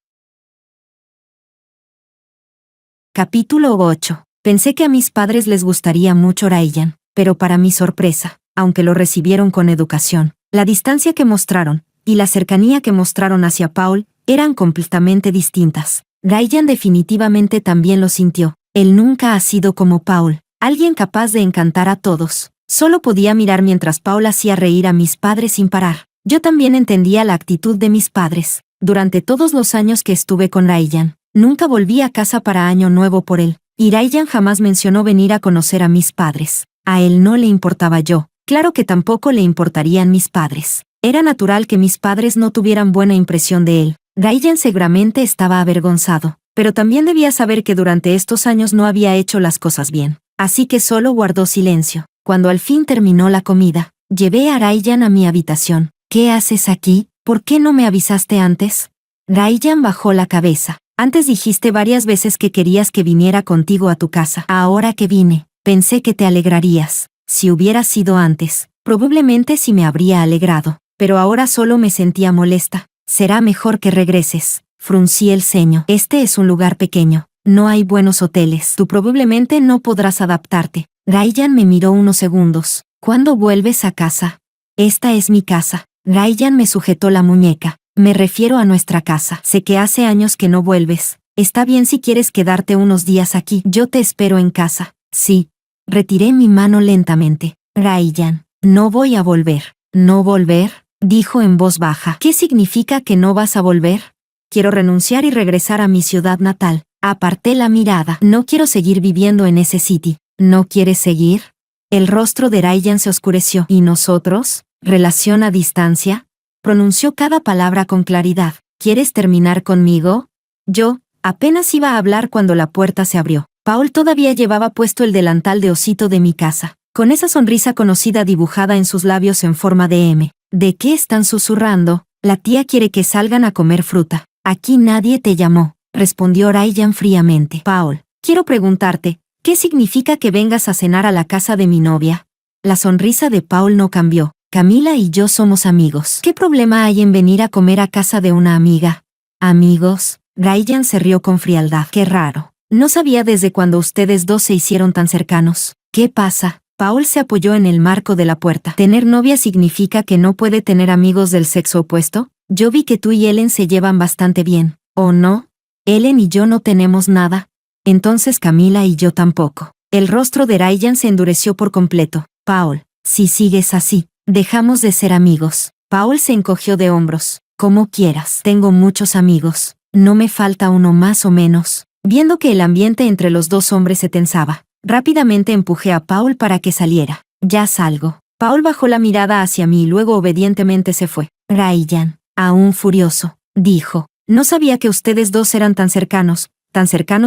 Capítulo 8. Pensé que a mis padres les gustaría mucho Ryan, pero para mi sorpresa, aunque lo recibieron con educación, la distancia que mostraron, y la cercanía que mostraron hacia Paul, eran completamente distintas. Ryan definitivamente también lo sintió. Él nunca ha sido como Paul, alguien capaz de encantar a todos. Solo podía mirar mientras Paul hacía reír a mis padres sin parar. Yo también entendía la actitud de mis padres. Durante todos los años que estuve con Ryan, nunca volví a casa para Año Nuevo por él, y Ryan jamás mencionó venir a conocer a mis padres. A él no le importaba yo, claro que tampoco le importarían mis padres. Era natural que mis padres no tuvieran buena impresión de él. Ryan seguramente estaba avergonzado, pero también debía saber que durante estos años no había hecho las cosas bien, así que solo guardó silencio. Cuando al fin terminó la comida, llevé a Ryan a mi habitación. ¿Qué haces aquí? ¿Por qué no me avisaste antes? Ryan bajó la cabeza. Antes dijiste varias veces que querías que viniera contigo a tu casa. Ahora que vine, pensé que te alegrarías. Si hubiera sido antes, probablemente sí me habría alegrado, pero ahora solo me sentía molesta. Será mejor que regreses. Fruncí el ceño. Este es un lugar pequeño. No hay buenos hoteles. Tú probablemente no podrás adaptarte. Ryan me miró unos segundos. ¿Cuándo vuelves a casa? Esta es mi casa. Ryan me sujetó la muñeca. Me refiero a nuestra casa. Sé que hace años que no vuelves. Está bien si quieres quedarte unos días aquí. Yo te espero en casa. Sí. Retiré mi mano lentamente. Ryan, no voy a volver. ¿No volver? Dijo en voz baja. ¿Qué significa que no vas a volver? Quiero renunciar y regresar a mi ciudad natal. Aparté la mirada. No quiero seguir viviendo en ese sitio. ¿No quieres seguir? El rostro de Ryan se oscureció. ¿Y nosotros? ¿Relación a distancia? Pronunció cada palabra con claridad. ¿Quieres terminar conmigo? Yo, apenas iba a hablar cuando la puerta se abrió. Paul todavía llevaba puesto el delantal de osito de mi casa, con esa sonrisa conocida dibujada en sus labios en forma de M. ¿De qué están susurrando? La tía quiere que salgan a comer fruta. Aquí nadie te llamó, respondió Ryan fríamente. Paul, quiero preguntarte, ¿qué significa que vengas a cenar a la casa de mi novia? La sonrisa de Paul no cambió. Camila y yo somos amigos. ¿Qué problema hay en venir a comer a casa de una amiga? ¿Amigos? Ryan se rió con frialdad. Qué raro. No sabía desde cuándo ustedes dos se hicieron tan cercanos. ¿Qué pasa? Paul se apoyó en el marco de la puerta. ¿Tener novia significa que no puede tener amigos del sexo opuesto? Yo vi que tú y Ellen se llevan bastante bien. ¿O no? Ellen y yo no tenemos nada. Entonces Camila y yo tampoco. El rostro de Ryan se endureció por completo. Paul, si sigues así, dejamos de ser amigos. Paul se encogió de hombros. Como quieras. Tengo muchos amigos. No me falta uno más o menos. Viendo que el ambiente entre los dos hombres se tensaba, rápidamente empujé a Paul para que saliera. Ya salgo. Paul bajó la mirada hacia mí y luego obedientemente se fue. Ryan, aún furioso, dijo, no sabía que ustedes dos eran tan cercanos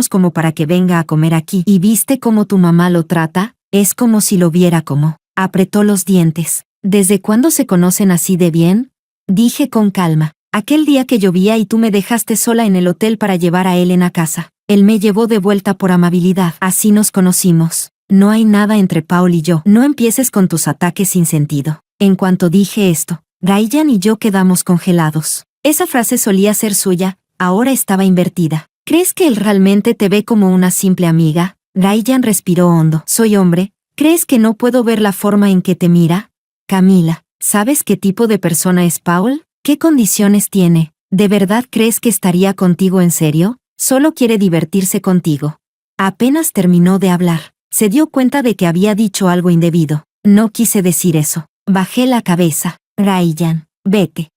como para que venga a comer aquí. ¿Y viste cómo tu mamá lo trata? Es como si lo viera como. Apretó los dientes. ¿Desde cuándo se conocen así de bien? Dije con calma. Aquel día que llovía y tú me dejaste sola en el hotel para llevar a Ellen a casa. Él me llevó de vuelta por amabilidad. Así nos conocimos. No hay nada entre Paul y yo. No empieces con tus ataques sin sentido. En cuanto dije esto, Ryan y yo quedamos congelados. Esa frase solía ser suya, ahora estaba invertida. ¿Crees que él realmente te ve como una simple amiga? Ryan respiró hondo. Soy hombre. ¿Crees que no puedo ver la forma en que te mira? Camila, ¿sabes qué tipo de persona es Paul? ¿Qué condiciones tiene? ¿De verdad crees que estaría contigo en serio? Solo quiere divertirse contigo. Apenas terminó de hablar, se dio cuenta de que había dicho algo indebido. No quise decir eso. Bajé la cabeza. Ryan, Vete.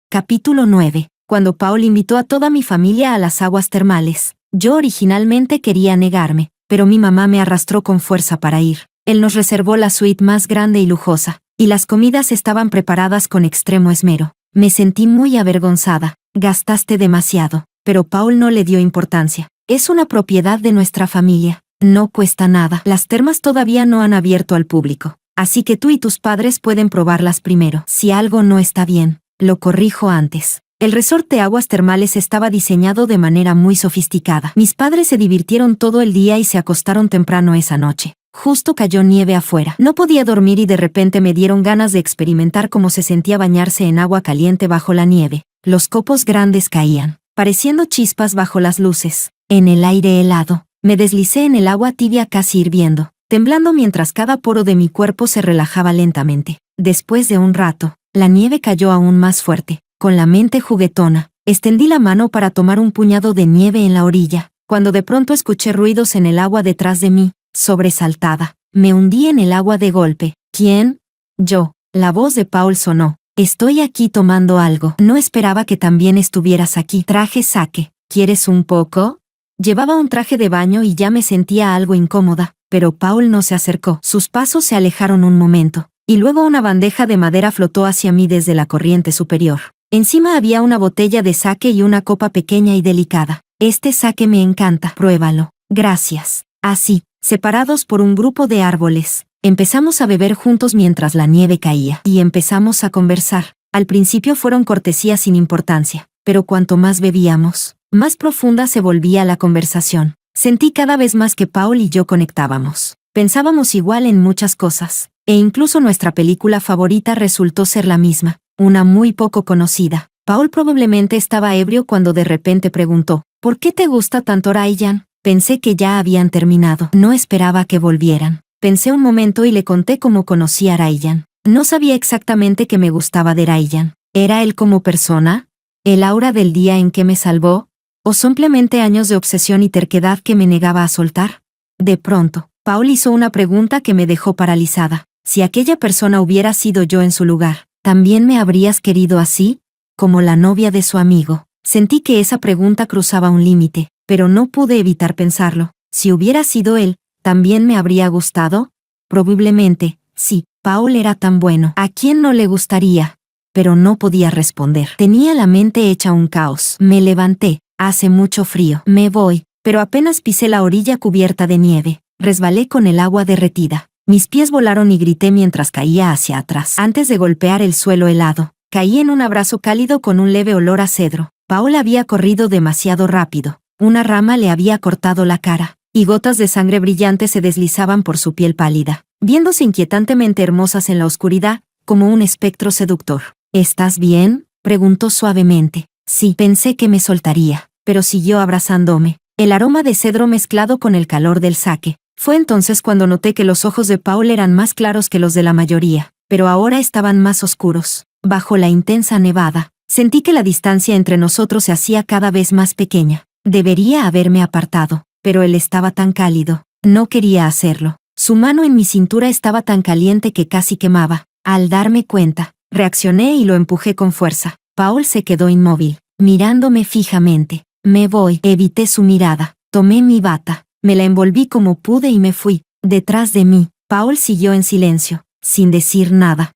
Capítulo 9. Cuando Paul invitó a toda mi familia a las aguas termales, yo originalmente quería negarme, pero mi mamá me arrastró con fuerza para ir. Él nos reservó la suite más grande y lujosa, y las comidas estaban preparadas con extremo esmero. Me sentí muy avergonzada. Gastaste demasiado, pero Paul no le dio importancia. Es una propiedad de nuestra familia. No cuesta nada. Las termas todavía no han abierto al público, así que tú y tus padres pueden probarlas primero. Si algo no está bien, lo corrijo antes. El resort de aguas termales estaba diseñado de manera muy sofisticada. Mis padres se divirtieron todo el día y se acostaron temprano esa noche. Justo cayó nieve afuera. No podía dormir y de repente me dieron ganas de experimentar cómo se sentía bañarse en agua caliente bajo la nieve. Los copos grandes caían, pareciendo chispas bajo las luces. En el aire helado, me deslicé en el agua tibia casi hirviendo, temblando mientras cada poro de mi cuerpo se relajaba lentamente. Después de un rato, la nieve cayó aún más fuerte. Con la mente juguetona, extendí la mano para tomar un puñado de nieve en la orilla, cuando de pronto escuché ruidos en el agua detrás de mí. Sobresaltada, me hundí en el agua de golpe. ¿Quién? Yo. La voz de Paul sonó. Estoy aquí tomando algo. No esperaba que también estuvieras aquí. Traje sake. ¿Quieres un poco? Llevaba un traje de baño y ya me sentía algo incómoda, pero Paul no se acercó. Sus pasos se alejaron un momento, y luego una bandeja de madera flotó hacia mí desde la corriente superior. Encima había una botella de sake y una copa pequeña y delicada. Este sake me encanta. Pruébalo. Gracias. Así, separados por un grupo de árboles, empezamos a beber juntos mientras la nieve caía. Y empezamos a conversar. Al principio fueron cortesías sin importancia, pero cuanto más bebíamos, más profunda se volvía la conversación. Sentí cada vez más que Paul y yo conectábamos. Pensábamos igual en muchas cosas, e incluso nuestra película favorita resultó ser la misma, una muy poco conocida. Paul probablemente estaba ebrio cuando de repente preguntó, ¿por qué te gusta tanto Ryan? Pensé que ya habían terminado. No esperaba que volvieran. Pensé un momento y le conté cómo conocí a Ryan. No sabía exactamente qué me gustaba de Ryan. ¿Era él como persona? ¿El aura del día en que me salvó? ¿O simplemente años de obsesión y terquedad que me negaba a soltar? De pronto, Paul hizo una pregunta que me dejó paralizada. Si aquella persona hubiera sido yo en su lugar, ¿también me habrías querido así? Como la novia de su amigo. Sentí que esa pregunta cruzaba un límite, pero no pude evitar pensarlo. Si hubiera sido él, ¿también me habría gustado? Probablemente, sí. Paul era tan bueno. ¿A quién no le gustaría? Pero no podía responder. Tenía la mente hecha un caos. Me levanté. Hace mucho frío. Me voy, pero apenas pisé la orilla cubierta de nieve. Resbalé con el agua derretida. Mis pies volaron y grité mientras caía hacia atrás. Antes de golpear el suelo helado, caí en un abrazo cálido con un leve olor a cedro. Paul había corrido demasiado rápido. Una rama le había cortado la cara, y gotas de sangre brillante se deslizaban por su piel pálida, viéndose inquietantemente hermosas en la oscuridad, como un espectro seductor. ¿Estás bien?, preguntó suavemente. Sí, pensé que me soltaría, pero siguió abrazándome, el aroma de cedro mezclado con el calor del sake. Fue entonces cuando noté que los ojos de Paul eran más claros que los de la mayoría, pero ahora estaban más oscuros. Bajo la intensa nevada, sentí que la distancia entre nosotros se hacía cada vez más pequeña. Debería haberme apartado, pero él estaba tan cálido. No quería hacerlo. Su mano en mi cintura estaba tan caliente que casi quemaba. Al darme cuenta, reaccioné y lo empujé con fuerza. Paul se quedó inmóvil, mirándome fijamente. Me voy. Evité su mirada. Tomé mi bata, me la envolví como pude y me fui. Detrás de mí, Paul siguió en silencio, sin decir nada.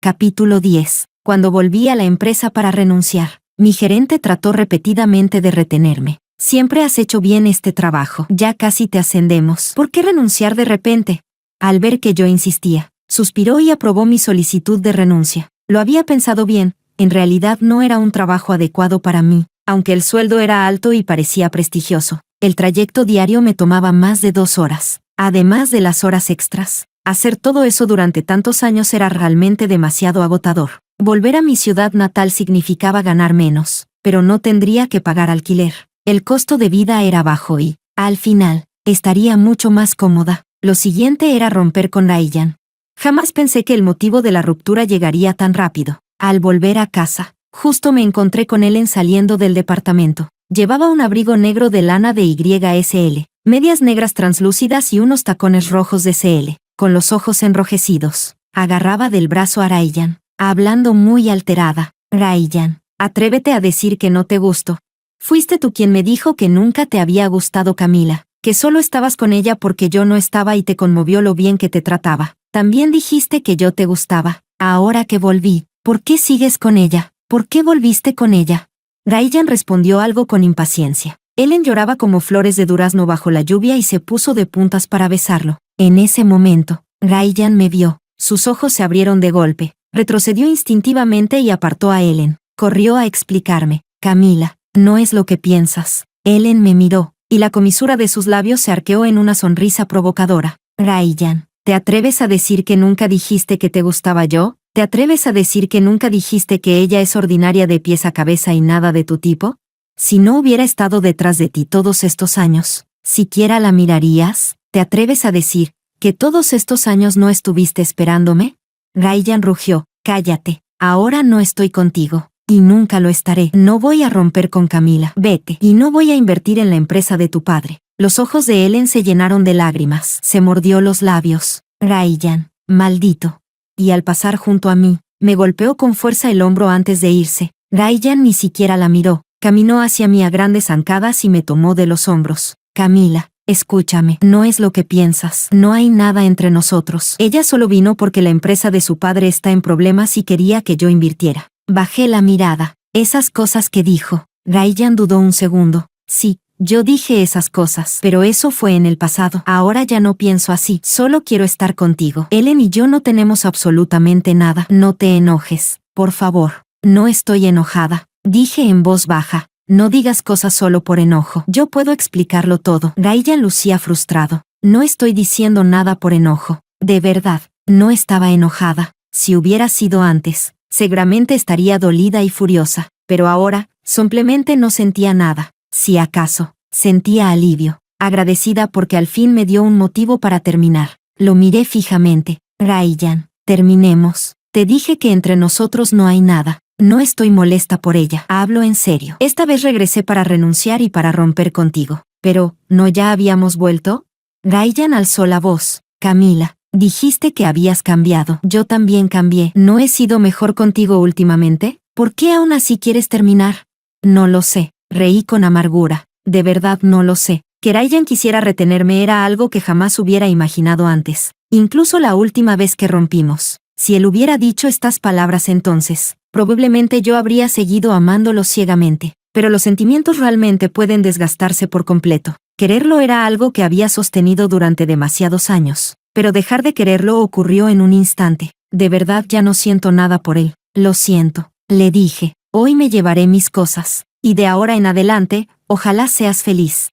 Capítulo 10. Cuando volví a la empresa para renunciar, mi gerente trató repetidamente de retenerme. Siempre has hecho bien este trabajo. Ya casi te ascendemos. ¿Por qué renunciar de repente? Al ver que yo insistía, suspiró y aprobó mi solicitud de renuncia. Lo había pensado bien. En realidad no era un trabajo adecuado para mí, aunque el sueldo era alto y parecía prestigioso. El trayecto diario me tomaba más de 2 horas, además de las horas extras. Hacer todo eso durante tantos años era realmente demasiado agotador. Volver a mi ciudad natal significaba ganar menos, pero no tendría que pagar alquiler. El costo de vida era bajo y, al final, estaría mucho más cómoda. Lo siguiente era romper con Ryan. Jamás pensé que el motivo de la ruptura llegaría tan rápido. Al volver a casa, justo me encontré con Ellen saliendo del departamento. Llevaba un abrigo negro de lana de YSL, medias negras translúcidas y unos tacones rojos de CL. con los ojos enrojecidos. Agarraba del brazo a Ryan, hablando muy alterada. Ryan, atrévete a decir que no te gusto. Fuiste tú quien me dijo que nunca te había gustado Camila, que solo estabas con ella porque yo no estaba y te conmovió lo bien que te trataba. También dijiste que yo te gustaba. Ahora que volví, ¿por qué sigues con ella? ¿Por qué volviste con ella? Ryan respondió algo con impaciencia. Ellen lloraba como flores de durazno bajo la lluvia y se puso de puntas para besarlo. En ese momento, Ryan me vio. Sus ojos se abrieron de golpe. Retrocedió instintivamente y apartó a Ellen. Corrió a explicarme. Camila, no es lo que piensas. Ellen me miró, y la comisura de sus labios se arqueó en una sonrisa provocadora. Ryan, ¿te atreves a decir que nunca dijiste que te gustaba yo? ¿Te atreves a decir que nunca dijiste que ella es ordinaria de pies a cabeza y nada de tu tipo? Si no hubiera estado detrás de ti todos estos años, ¿siquiera la mirarías? ¿Te atreves a decir que todos estos años no estuviste esperándome? Ryan rugió. Cállate, ahora no estoy contigo, y nunca lo estaré. No voy a romper con Camila. Vete, y no voy a invertir en la empresa de tu padre. Los ojos de Ellen se llenaron de lágrimas. Se mordió los labios. Ryan, maldito. Y al pasar junto a mí, me golpeó con fuerza el hombro antes de irse. Ryan ni siquiera la miró. Caminó hacia mí a grandes zancadas y me tomó de los hombros. Camila, escúchame, no es lo que piensas. No hay nada entre nosotros. Ella solo vino porque la empresa de su padre está en problemas y quería que yo invirtiera. Bajé la mirada. Esas cosas que dijo. Ryan dudó un segundo. Sí, yo dije esas cosas, pero eso fue en el pasado. Ahora ya no pienso así. Solo quiero estar contigo. Ellen y yo no tenemos absolutamente nada. No te enojes, por favor. No estoy enojada. Dije en voz baja. No digas cosas solo por enojo. Yo puedo explicarlo todo. Ryan lucía frustrado. No estoy diciendo nada por enojo. De verdad, no estaba enojada. Si hubiera sido antes, seguramente estaría dolida y furiosa. Pero ahora, simplemente no sentía nada. Si acaso, sentía alivio. Agradecida porque al fin me dio un motivo para terminar. Lo miré fijamente. Ryan, terminemos. Te dije que entre nosotros no hay nada. No estoy molesta por ella. Hablo en serio. Esta vez regresé para renunciar y para romper contigo. Pero, ¿no ya habíamos vuelto? Ryan alzó la voz. Camila, dijiste que habías cambiado. Yo también cambié. ¿No he sido mejor contigo últimamente? ¿Por qué aún así quieres terminar? No lo sé. Reí con amargura. De verdad no lo sé. Que Ryan quisiera retenerme era algo que jamás hubiera imaginado antes. Incluso la última vez que rompimos. Si él hubiera dicho estas palabras entonces, probablemente yo habría seguido amándolo ciegamente. Pero los sentimientos realmente pueden desgastarse por completo. Quererlo era algo que había sostenido durante demasiados años. Pero dejar de quererlo ocurrió en un instante. De verdad ya no siento nada por él. Lo siento, le dije. Hoy me llevaré mis cosas. Y de ahora en adelante, ojalá seas feliz.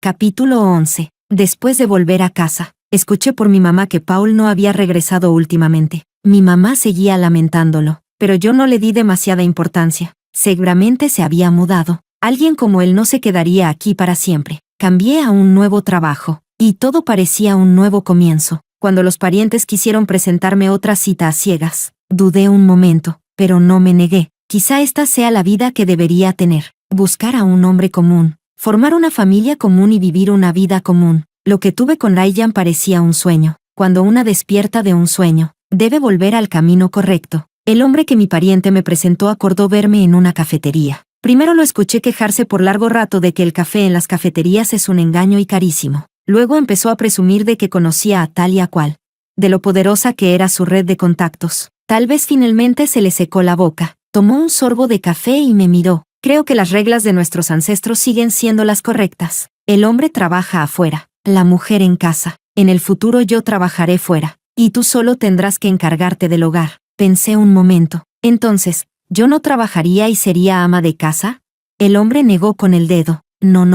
Capítulo 11. Después de volver a casa, escuché por mi mamá que Paul no había regresado últimamente. Mi mamá seguía lamentándolo, pero yo no le di demasiada importancia. Seguramente se había mudado. Alguien como él no se quedaría aquí para siempre. Cambié a un nuevo trabajo, y todo parecía un nuevo comienzo. Cuando los parientes quisieron presentarme otra cita a ciegas, dudé un momento, pero no me negué. Quizá esta sea la vida que debería tener. Buscar a un hombre común, formar una familia común y vivir una vida común. Lo que tuve con Ryan parecía un sueño. Cuando una despierta de un sueño, debe volver al camino correcto. El hombre que mi pariente me presentó acordó verme en una cafetería. Primero lo escuché quejarse por largo rato de que el café en las cafeterías es un engaño y carísimo. Luego empezó a presumir de que conocía a tal y a cual. De lo poderosa que era su red de contactos. Tal vez finalmente se le secó la boca. Tomó un sorbo de café y me miró. Creo que las reglas de nuestros ancestros siguen siendo las correctas. El hombre trabaja afuera, la mujer en casa. En el futuro yo trabajaré fuera, y tú solo tendrás que encargarte del hogar. Pensé un momento. Entonces, ¿yo no trabajaría y sería ama de casa? El hombre negó con el dedo. No.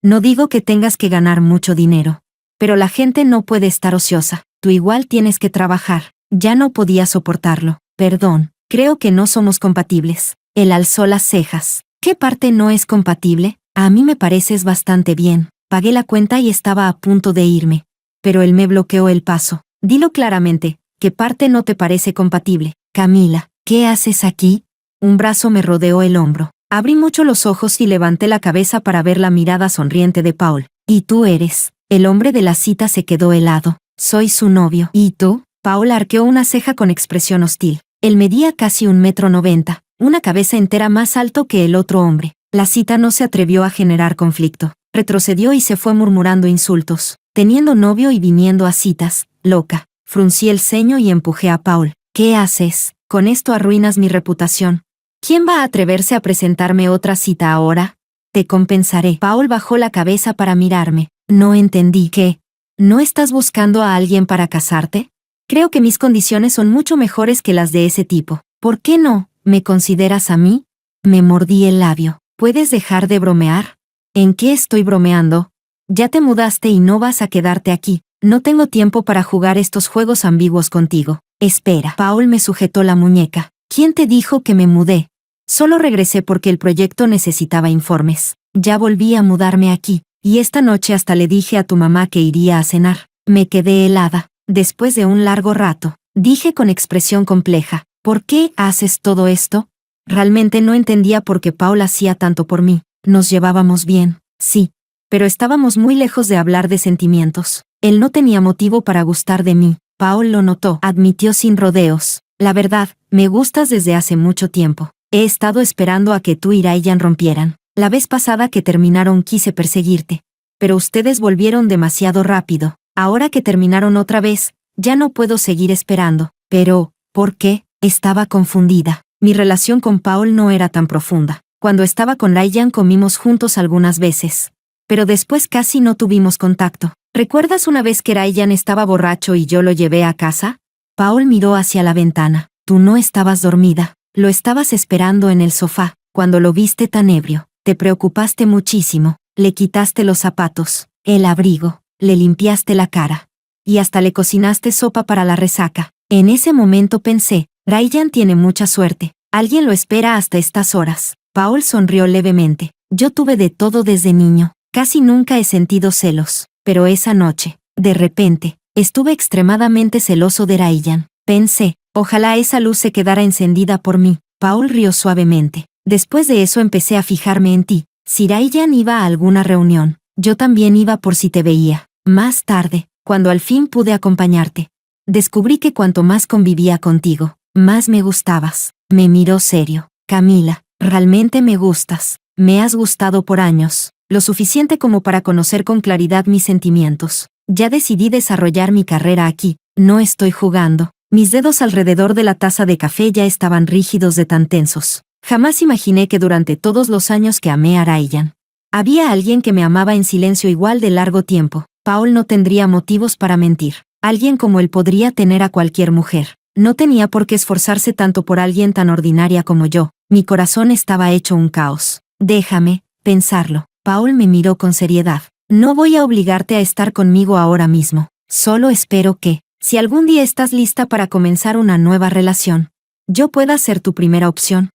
No digo que tengas que ganar mucho dinero. Pero la gente no puede estar ociosa. Tú igual tienes que trabajar. Ya no podía soportarlo. Perdón, creo que no somos compatibles. Él alzó las cejas. ¿Qué parte no es compatible? A mí me pareces bastante bien. Pagué la cuenta y estaba a punto de irme. Pero él me bloqueó el paso. Dilo claramente, ¿qué parte no te parece compatible? Camila, ¿qué haces aquí? Un brazo me rodeó el hombro. Abrí mucho los ojos y levanté la cabeza para ver la mirada sonriente de Paul. ¿Y tú eres? El hombre de la cita se quedó helado. Soy su novio. ¿Y tú? Paul arqueó una ceja con expresión hostil. Él medía casi 1,90 m, una cabeza entera más alto que el otro hombre. La cita no se atrevió a generar conflicto. Retrocedió y se fue murmurando insultos. Teniendo novio y viniendo a citas, loca. Fruncí el ceño y empujé a Paul. ¿Qué haces? Con esto arruinas mi reputación. ¿Quién va a atreverse a presentarme otra cita ahora? Te compensaré. Paul bajó la cabeza para mirarme. No entendí. ¿Qué? ¿No estás buscando a alguien para casarte? Creo que mis condiciones son mucho mejores que las de ese tipo. ¿Por qué no? ¿Me consideras a mí? Me mordí el labio. ¿Puedes dejar de bromear? ¿En qué estoy bromeando? Ya te mudaste y no vas a quedarte aquí. No tengo tiempo para jugar estos juegos ambiguos contigo. Espera. Paul me sujetó la muñeca. ¿Quién te dijo que me mudé? Solo regresé porque el proyecto necesitaba informes. Ya volví a mudarme aquí, y esta noche hasta le dije a tu mamá que iría a cenar. Me quedé helada. Después de un largo rato, dije con expresión compleja, ¿por qué haces todo esto? Realmente no entendía por qué Paul hacía tanto por mí. Nos llevábamos bien, sí, pero estábamos muy lejos de hablar de sentimientos. Él no tenía motivo para gustar de mí. Paul lo notó, admitió sin rodeos. La verdad, me gustas desde hace mucho tiempo. He estado esperando a que tú y Ryan rompieran. La vez pasada que terminaron quise perseguirte. Pero ustedes volvieron demasiado rápido. Ahora que terminaron otra vez, ya no puedo seguir esperando. Pero, ¿por qué? Estaba confundida. Mi relación con Paul no era tan profunda. Cuando estaba con Ryan comimos juntos algunas veces. Pero después casi no tuvimos contacto. ¿Recuerdas una vez que Ryan estaba borracho y yo lo llevé a casa? Paul miró hacia la ventana. Tú no estabas dormida. Lo estabas esperando en el sofá. Cuando lo viste tan ebrio, te preocupaste muchísimo. Le quitaste los zapatos, el abrigo, le limpiaste la cara. Y hasta le cocinaste sopa para la resaca. En ese momento pensé, Ryan tiene mucha suerte. Alguien lo espera hasta estas horas. Paul sonrió levemente. Yo tuve de todo desde niño. Casi nunca he sentido celos. Pero esa noche, de repente, estuve extremadamente celoso de Ryan. Pensé, ojalá esa luz se quedara encendida por mí. Paul rió suavemente. Después de eso empecé a fijarme en ti. Si Ryan iba a alguna reunión, yo también iba por si te veía. Más tarde, cuando al fin pude acompañarte, descubrí que cuanto más convivía contigo, más me gustabas. Me miró serio. Camila, realmente me gustas. Me has gustado por años, lo suficiente como para conocer con claridad mis sentimientos. Ya decidí desarrollar mi carrera aquí. No estoy jugando. Mis dedos alrededor de la taza de café ya estaban rígidos de tan tensos. Jamás imaginé que durante todos los años que amé a Ryan, había alguien que me amaba en silencio igual de largo tiempo. Paul no tendría motivos para mentir. Alguien como él podría tener a cualquier mujer. No tenía por qué esforzarse tanto por alguien tan ordinaria como yo. Mi corazón estaba hecho un caos. Déjame pensarlo. Paul me miró con seriedad. No voy a obligarte a estar conmigo ahora mismo. Solo espero que, si algún día estás lista para comenzar una nueva relación, yo pueda ser tu primera opción.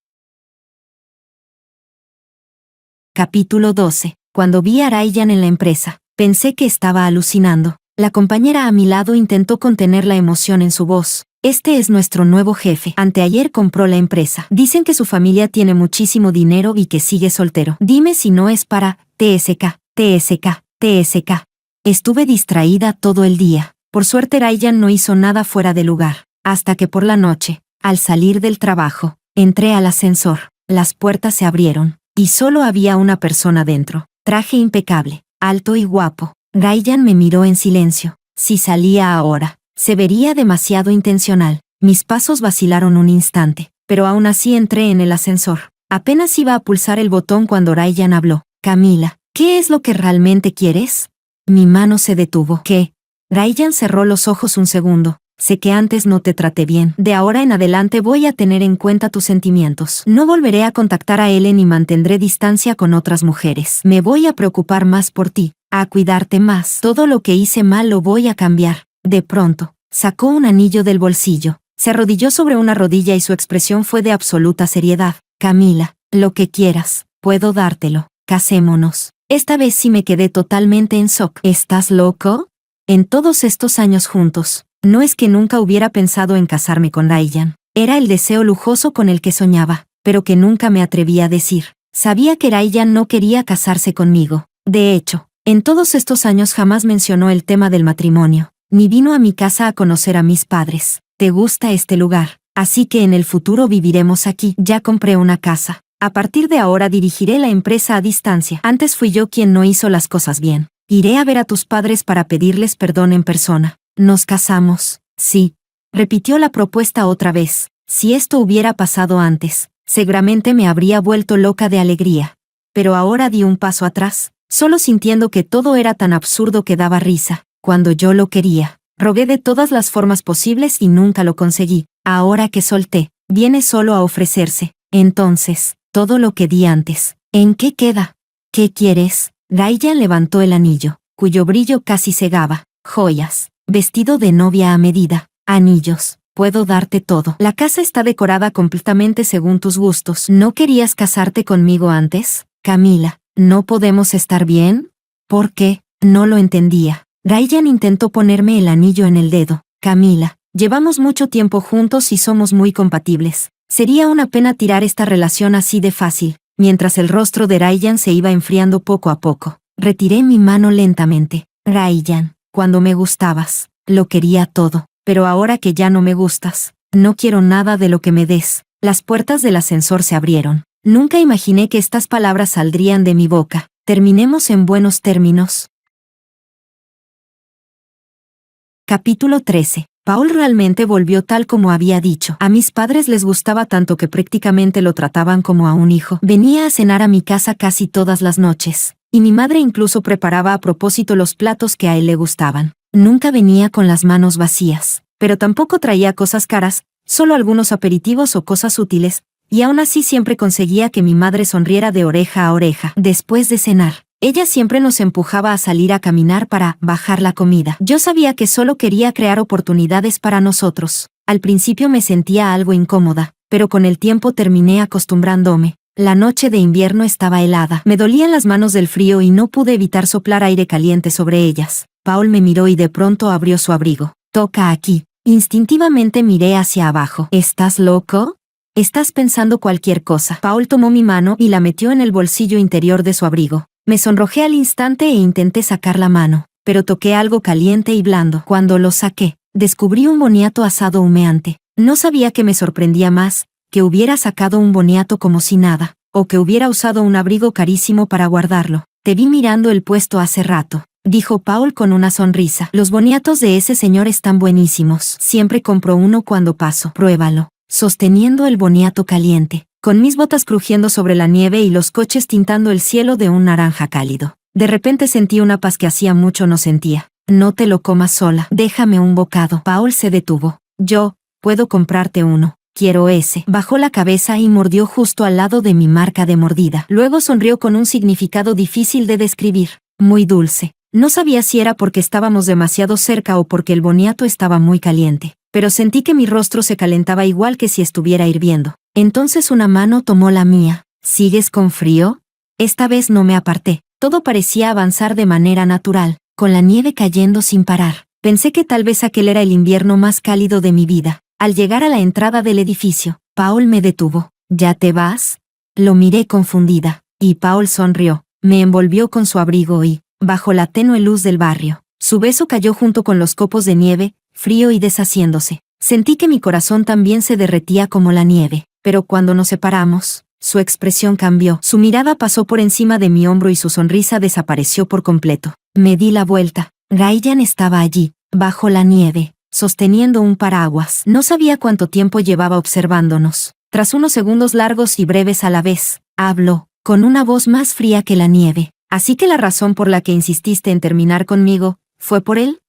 Capítulo 12. Cuando vi a Ryan en la empresa, pensé que estaba alucinando. La compañera a mi lado intentó contener la emoción en su voz. Este es nuestro nuevo jefe. Anteayer compró la empresa. Dicen que su familia tiene muchísimo dinero y que sigue soltero. Dime si no es para TSK. Estuve distraída todo el día. Por suerte Ryan no hizo nada fuera de lugar. Hasta que por la noche, al salir del trabajo, entré al ascensor. Las puertas se abrieron. Y solo había una persona dentro. Traje impecable, alto y guapo. Ryan me miró en silencio. Si salía ahora, se vería demasiado intencional. Mis pasos vacilaron un instante, pero aún así entré en el ascensor. Apenas iba a pulsar el botón cuando Ryan habló. Camila, ¿qué es lo que realmente quieres? Mi mano se detuvo. ¿Qué? Ryan cerró los ojos un segundo. Sé que antes no te traté bien. De ahora en adelante voy a tener en cuenta tus sentimientos. No volveré a contactar a Ellen y mantendré distancia con otras mujeres. Me voy a preocupar más por ti, a cuidarte más. Todo lo que hice mal lo voy a cambiar. De pronto, sacó un anillo del bolsillo. Se arrodilló sobre una rodilla y su expresión fue de absoluta seriedad. Camila, lo que quieras, puedo dártelo. Casémonos. Esta vez sí me quedé totalmente en shock. ¿Estás loco? En todos estos años juntos, no es que nunca hubiera pensado en casarme con Ryan. Era el deseo lujoso con el que soñaba, pero que nunca me atreví a decir. Sabía que Ryan no quería casarse conmigo. De hecho, En todos estos años jamás mencionó el tema del matrimonio, ni vino a mi casa a conocer a mis padres. ¿Te gusta este lugar? Así que en el futuro viviremos aquí. Ya compré una casa. A partir de ahora dirigiré la empresa a distancia. Antes fui yo quien no hizo las cosas bien. Iré a ver a tus padres para pedirles perdón en persona. ¿Nos casamos? Sí. Repitió la propuesta otra vez. Si esto hubiera pasado antes, seguramente me habría vuelto loca de alegría. Pero ahora di un paso atrás, solo sintiendo que todo era tan absurdo que daba risa. Cuando yo lo quería, rogué de todas las formas posibles y nunca lo conseguí. Ahora que solté, viene solo a ofrecerse. Entonces, todo lo que di antes, ¿en qué queda? ¿Qué quieres? Ryan levantó el anillo, cuyo brillo casi cegaba. Joyas, vestido de novia a medida, anillos, puedo darte todo. La casa está decorada completamente según tus gustos. ¿No querías casarte conmigo antes? Camila, ¿no podemos estar bien? ¿Por qué? No lo entendía. Ryan intentó ponerme el anillo en el dedo. Camila, llevamos mucho tiempo juntos y somos muy compatibles. Sería una pena tirar esta relación así de fácil. Mientras el rostro de Ryan se iba enfriando poco a poco, retiré mi mano lentamente. Ryan, cuando me gustabas, lo quería todo, pero ahora que ya no me gustas, no quiero nada de lo que me des. Las puertas del ascensor se abrieron. Nunca imaginé que estas palabras saldrían de mi boca. Terminemos en buenos términos. Capítulo 13. Paul realmente volvió tal como había dicho. A mis padres les gustaba tanto que prácticamente lo trataban como a un hijo. Venía a cenar a mi casa casi todas las noches, y mi madre incluso preparaba a propósito los platos que a él le gustaban. Nunca venía con las manos vacías, pero tampoco traía cosas caras, solo algunos aperitivos o cosas útiles, y aún así siempre conseguía que mi madre sonriera de oreja a oreja. Después de cenar, ella siempre nos empujaba a salir a caminar para bajar la comida. Yo sabía que solo quería crear oportunidades para nosotros. Al principio me sentía algo incómoda, pero con el tiempo terminé acostumbrándome. La noche de invierno estaba helada. Me dolían las manos del frío y no pude evitar soplar aire caliente sobre ellas. Paul me miró y de pronto abrió su abrigo. Toca aquí. Instintivamente miré hacia abajo. ¿Estás loco? Estás pensando cualquier cosa. Paul tomó mi mano y la metió en el bolsillo interior de su abrigo. Me sonrojé al instante e intenté sacar la mano, pero toqué algo caliente y blando. Cuando lo saqué, descubrí un boniato asado humeante. No sabía qué me sorprendía más, que hubiera sacado un boniato como si nada, o que hubiera usado un abrigo carísimo para guardarlo. Te vi mirando el puesto hace rato, dijo Paul con una sonrisa. Los boniatos de ese señor están buenísimos. Siempre compro uno cuando paso. Pruébalo. Sosteniendo el boniato caliente, con mis botas crujiendo sobre la nieve y los coches tintando el cielo de un naranja cálido. De repente sentí una paz que hacía mucho no sentía. No te lo comas sola. Déjame un bocado. Paul se detuvo. Yo, puedo comprarte uno. Quiero ese. Bajó la cabeza y mordió justo al lado de mi marca de mordida. Luego sonrió con un significado difícil de describir. Muy dulce. No sabía si era porque estábamos demasiado cerca o porque el boniato estaba muy caliente, pero sentí que mi rostro se calentaba igual que si estuviera hirviendo. Entonces una mano tomó la mía. ¿Sigues con frío? Esta vez no me aparté. Todo parecía avanzar de manera natural, con la nieve cayendo sin parar. Pensé que tal vez aquel era el invierno más cálido de mi vida. Al llegar a la entrada del edificio, Paul me detuvo. ¿Ya te vas? Lo miré confundida, y Paul sonrió. Me envolvió con su abrigo y, bajo la tenue luz del barrio, su beso cayó junto con los copos de nieve, frío y deshaciéndose. Sentí que mi corazón también se derretía como la nieve, pero cuando nos separamos, su expresión cambió. Su mirada pasó por encima de mi hombro y su sonrisa desapareció por completo. Me di la vuelta. Ryan estaba allí, bajo la nieve, sosteniendo un paraguas. No sabía cuánto tiempo llevaba observándonos. Tras unos segundos largos y breves a la vez, habló, con una voz más fría que la nieve. ¿Así que la razón por la que insististe en terminar conmigo, fue por él?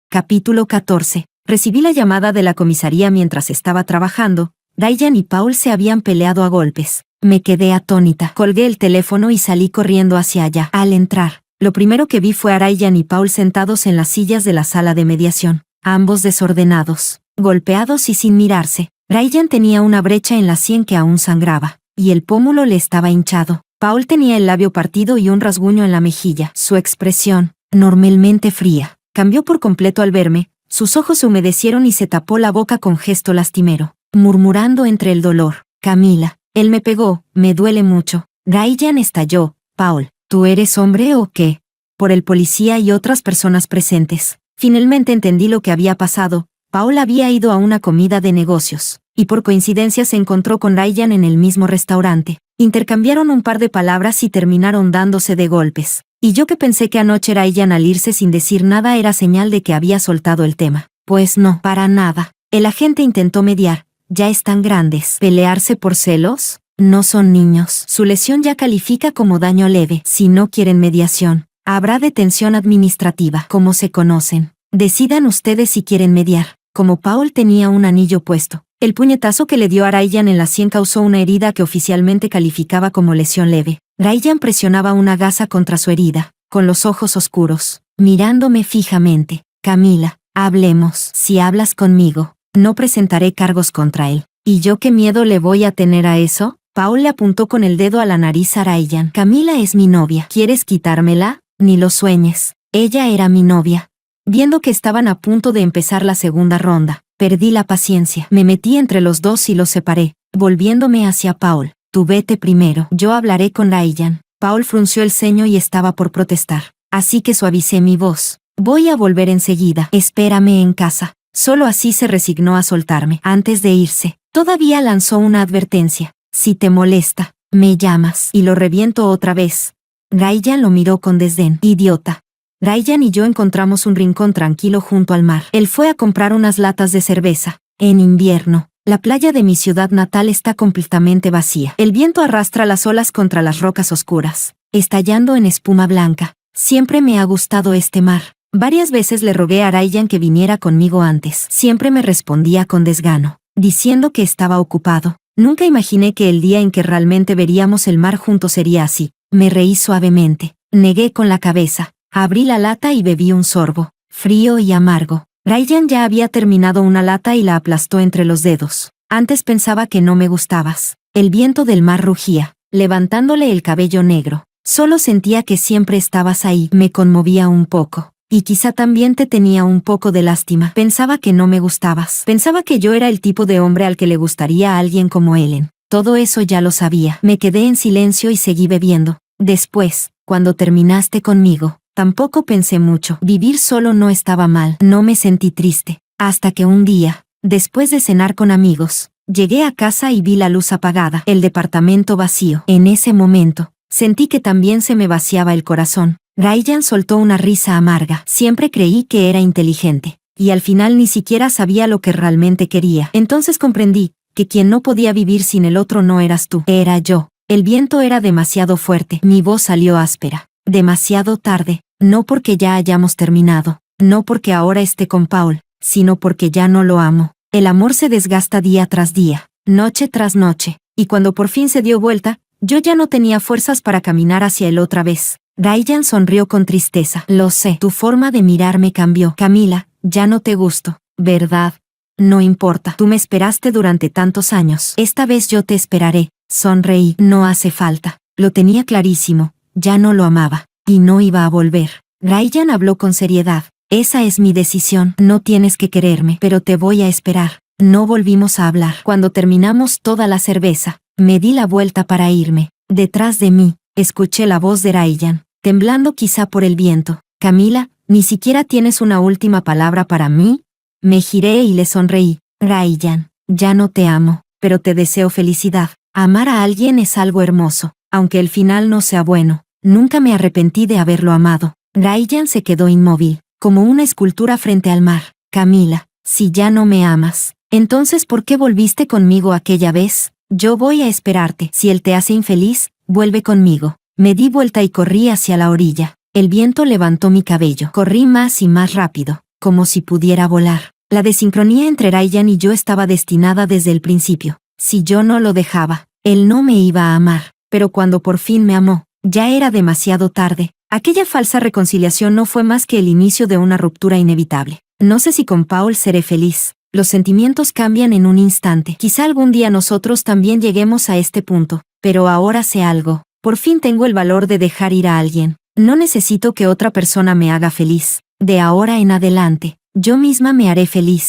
Capítulo 14. Recibí la llamada de la comisaría mientras estaba trabajando. Ryan y Paul se habían peleado a golpes. Me quedé atónita. Colgué el teléfono y salí corriendo hacia allá. Al entrar, lo primero que vi fue a Ryan y Paul sentados en las sillas de la sala de mediación, ambos desordenados, golpeados y sin mirarse. Ryan tenía una brecha en la sien que aún sangraba, y el pómulo le estaba hinchado. Paul tenía el labio partido y un rasguño en la mejilla. Su expresión, normalmente fría, cambió por completo al verme. Sus ojos se humedecieron y se tapó la boca con gesto lastimero, murmurando entre el dolor. Camila, él me pegó, me duele mucho. Ryan estalló. Paul, ¿tú eres hombre o qué? Por el policía y otras personas presentes. Finalmente entendí lo que había pasado. Paul había ido a una comida de negocios, y por coincidencia se encontró con Ryan en el mismo restaurante. Intercambiaron un par de palabras y terminaron dándose de golpes. Y yo que pensé que anoche Ryan al irse sin decir nada era señal de que había soltado el tema. Pues no, para nada. El agente intentó mediar. Ya están grandes. ¿Pelearse por celos? No son niños. Su lesión ya califica como daño leve. Si no quieren mediación, habrá detención administrativa, como se conocen. Decidan ustedes si quieren mediar. Como Paul tenía un anillo puesto, el puñetazo que le dio a Ryan en la sien causó una herida que oficialmente calificaba como lesión leve. Ryan presionaba una gasa contra su herida, con los ojos oscuros, mirándome fijamente. Camila, hablemos. Si hablas conmigo, no presentaré cargos contra él. ¿Y yo qué miedo le voy a tener a eso? Paul le apuntó con el dedo a la nariz a Ryan. Camila es mi novia. ¿Quieres quitármela? Ni lo sueñes. Ella era mi novia. Viendo que estaban a punto de empezar la segunda ronda, perdí la paciencia. Me metí entre los dos y los separé, volviéndome hacia Paul. Tú vete primero. Yo hablaré con Ryan. Paul frunció el ceño y estaba por protestar. Así que suavicé mi voz. Voy a volver enseguida. Espérame en casa. Solo así se resignó a soltarme. Antes de irse, todavía lanzó una advertencia. Si te molesta, me llamas y lo reviento otra vez. Ryan lo miró con desdén. Idiota. Ryan y yo encontramos un rincón tranquilo junto al mar. Él fue a comprar unas latas de cerveza. En invierno, la playa de mi ciudad natal está completamente vacía. El viento arrastra las olas contra las rocas oscuras, estallando en espuma blanca. Siempre me ha gustado este mar. Varias veces le rogué a Ryan que viniera conmigo antes. Siempre me respondía con desgano, diciendo que estaba ocupado. Nunca imaginé que el día en que realmente veríamos el mar juntos sería así. Me reí suavemente. Negué con la cabeza. Abrí la lata y bebí un sorbo, frío y amargo. Ryan ya había terminado una lata y la aplastó entre los dedos. Antes pensaba que no me gustabas. El viento del mar rugía, levantándole el cabello negro. Solo sentía que siempre estabas ahí. Me conmovía un poco. Y quizá también te tenía un poco de lástima. Pensaba que no me gustabas. Pensaba que yo era el tipo de hombre al que le gustaría a alguien como Ellen. Todo eso ya lo sabía. Me quedé en silencio y seguí bebiendo. Después, cuando terminaste conmigo, tampoco pensé mucho. Vivir solo no estaba mal. No me sentí triste. Hasta que un día, después de cenar con amigos, llegué a casa y vi la luz apagada, el departamento vacío. En ese momento, sentí que también se me vaciaba el corazón. Ryan soltó una risa amarga. Siempre creí que era inteligente. Y al final ni siquiera sabía lo que realmente quería. Entonces comprendí que quien no podía vivir sin el otro no eras tú. Era yo. El viento era demasiado fuerte. Mi voz salió áspera. Demasiado tarde. No porque ya hayamos terminado. No porque ahora esté con Paul, sino porque ya no lo amo. El amor se desgasta día tras día, noche tras noche. Y cuando por fin se dio vuelta, yo ya no tenía fuerzas para caminar hacia él otra vez. Ryan sonrió con tristeza. Lo sé. Tu forma de mirarme cambió. Camila, ya no te gusto, ¿verdad? No importa. Tú me esperaste durante tantos años. Esta vez yo te esperaré. Sonreí. No hace falta. Lo tenía clarísimo. Ya no lo amaba. Y no iba a volver. Ryan habló con seriedad. Esa es mi decisión. No tienes que quererme, pero te voy a esperar. No volvimos a hablar. Cuando terminamos toda la cerveza, me di la vuelta para irme. Detrás de mí, escuché la voz de Ryan, temblando quizá por el viento. Camila, ¿ni siquiera tienes una última palabra para mí? Me giré y le sonreí. Ryan, ya no te amo, pero te deseo felicidad. Amar a alguien es algo hermoso, aunque el final no sea bueno. Nunca me arrepentí de haberlo amado. Ryan se quedó inmóvil, como una escultura frente al mar. Camila, si ya no me amas, entonces ¿por qué volviste conmigo aquella vez? Yo voy a esperarte. Si él te hace infeliz, vuelve conmigo. Me di vuelta y corrí hacia la orilla. El viento levantó mi cabello. Corrí más y más rápido, como si pudiera volar. La desincronía entre Ryan y yo estaba destinada desde el principio. Si yo no lo dejaba, él no me iba a amar. Pero cuando por fin me amó, ya era demasiado tarde. Aquella falsa reconciliación no fue más que el inicio de una ruptura inevitable. No sé si con Paul seré feliz. Los sentimientos cambian en un instante. Quizá algún día nosotros también lleguemos a este punto. Pero ahora sé algo. Por fin tengo el valor de dejar ir a alguien. No necesito que otra persona me haga feliz. De ahora en adelante, yo misma me haré feliz.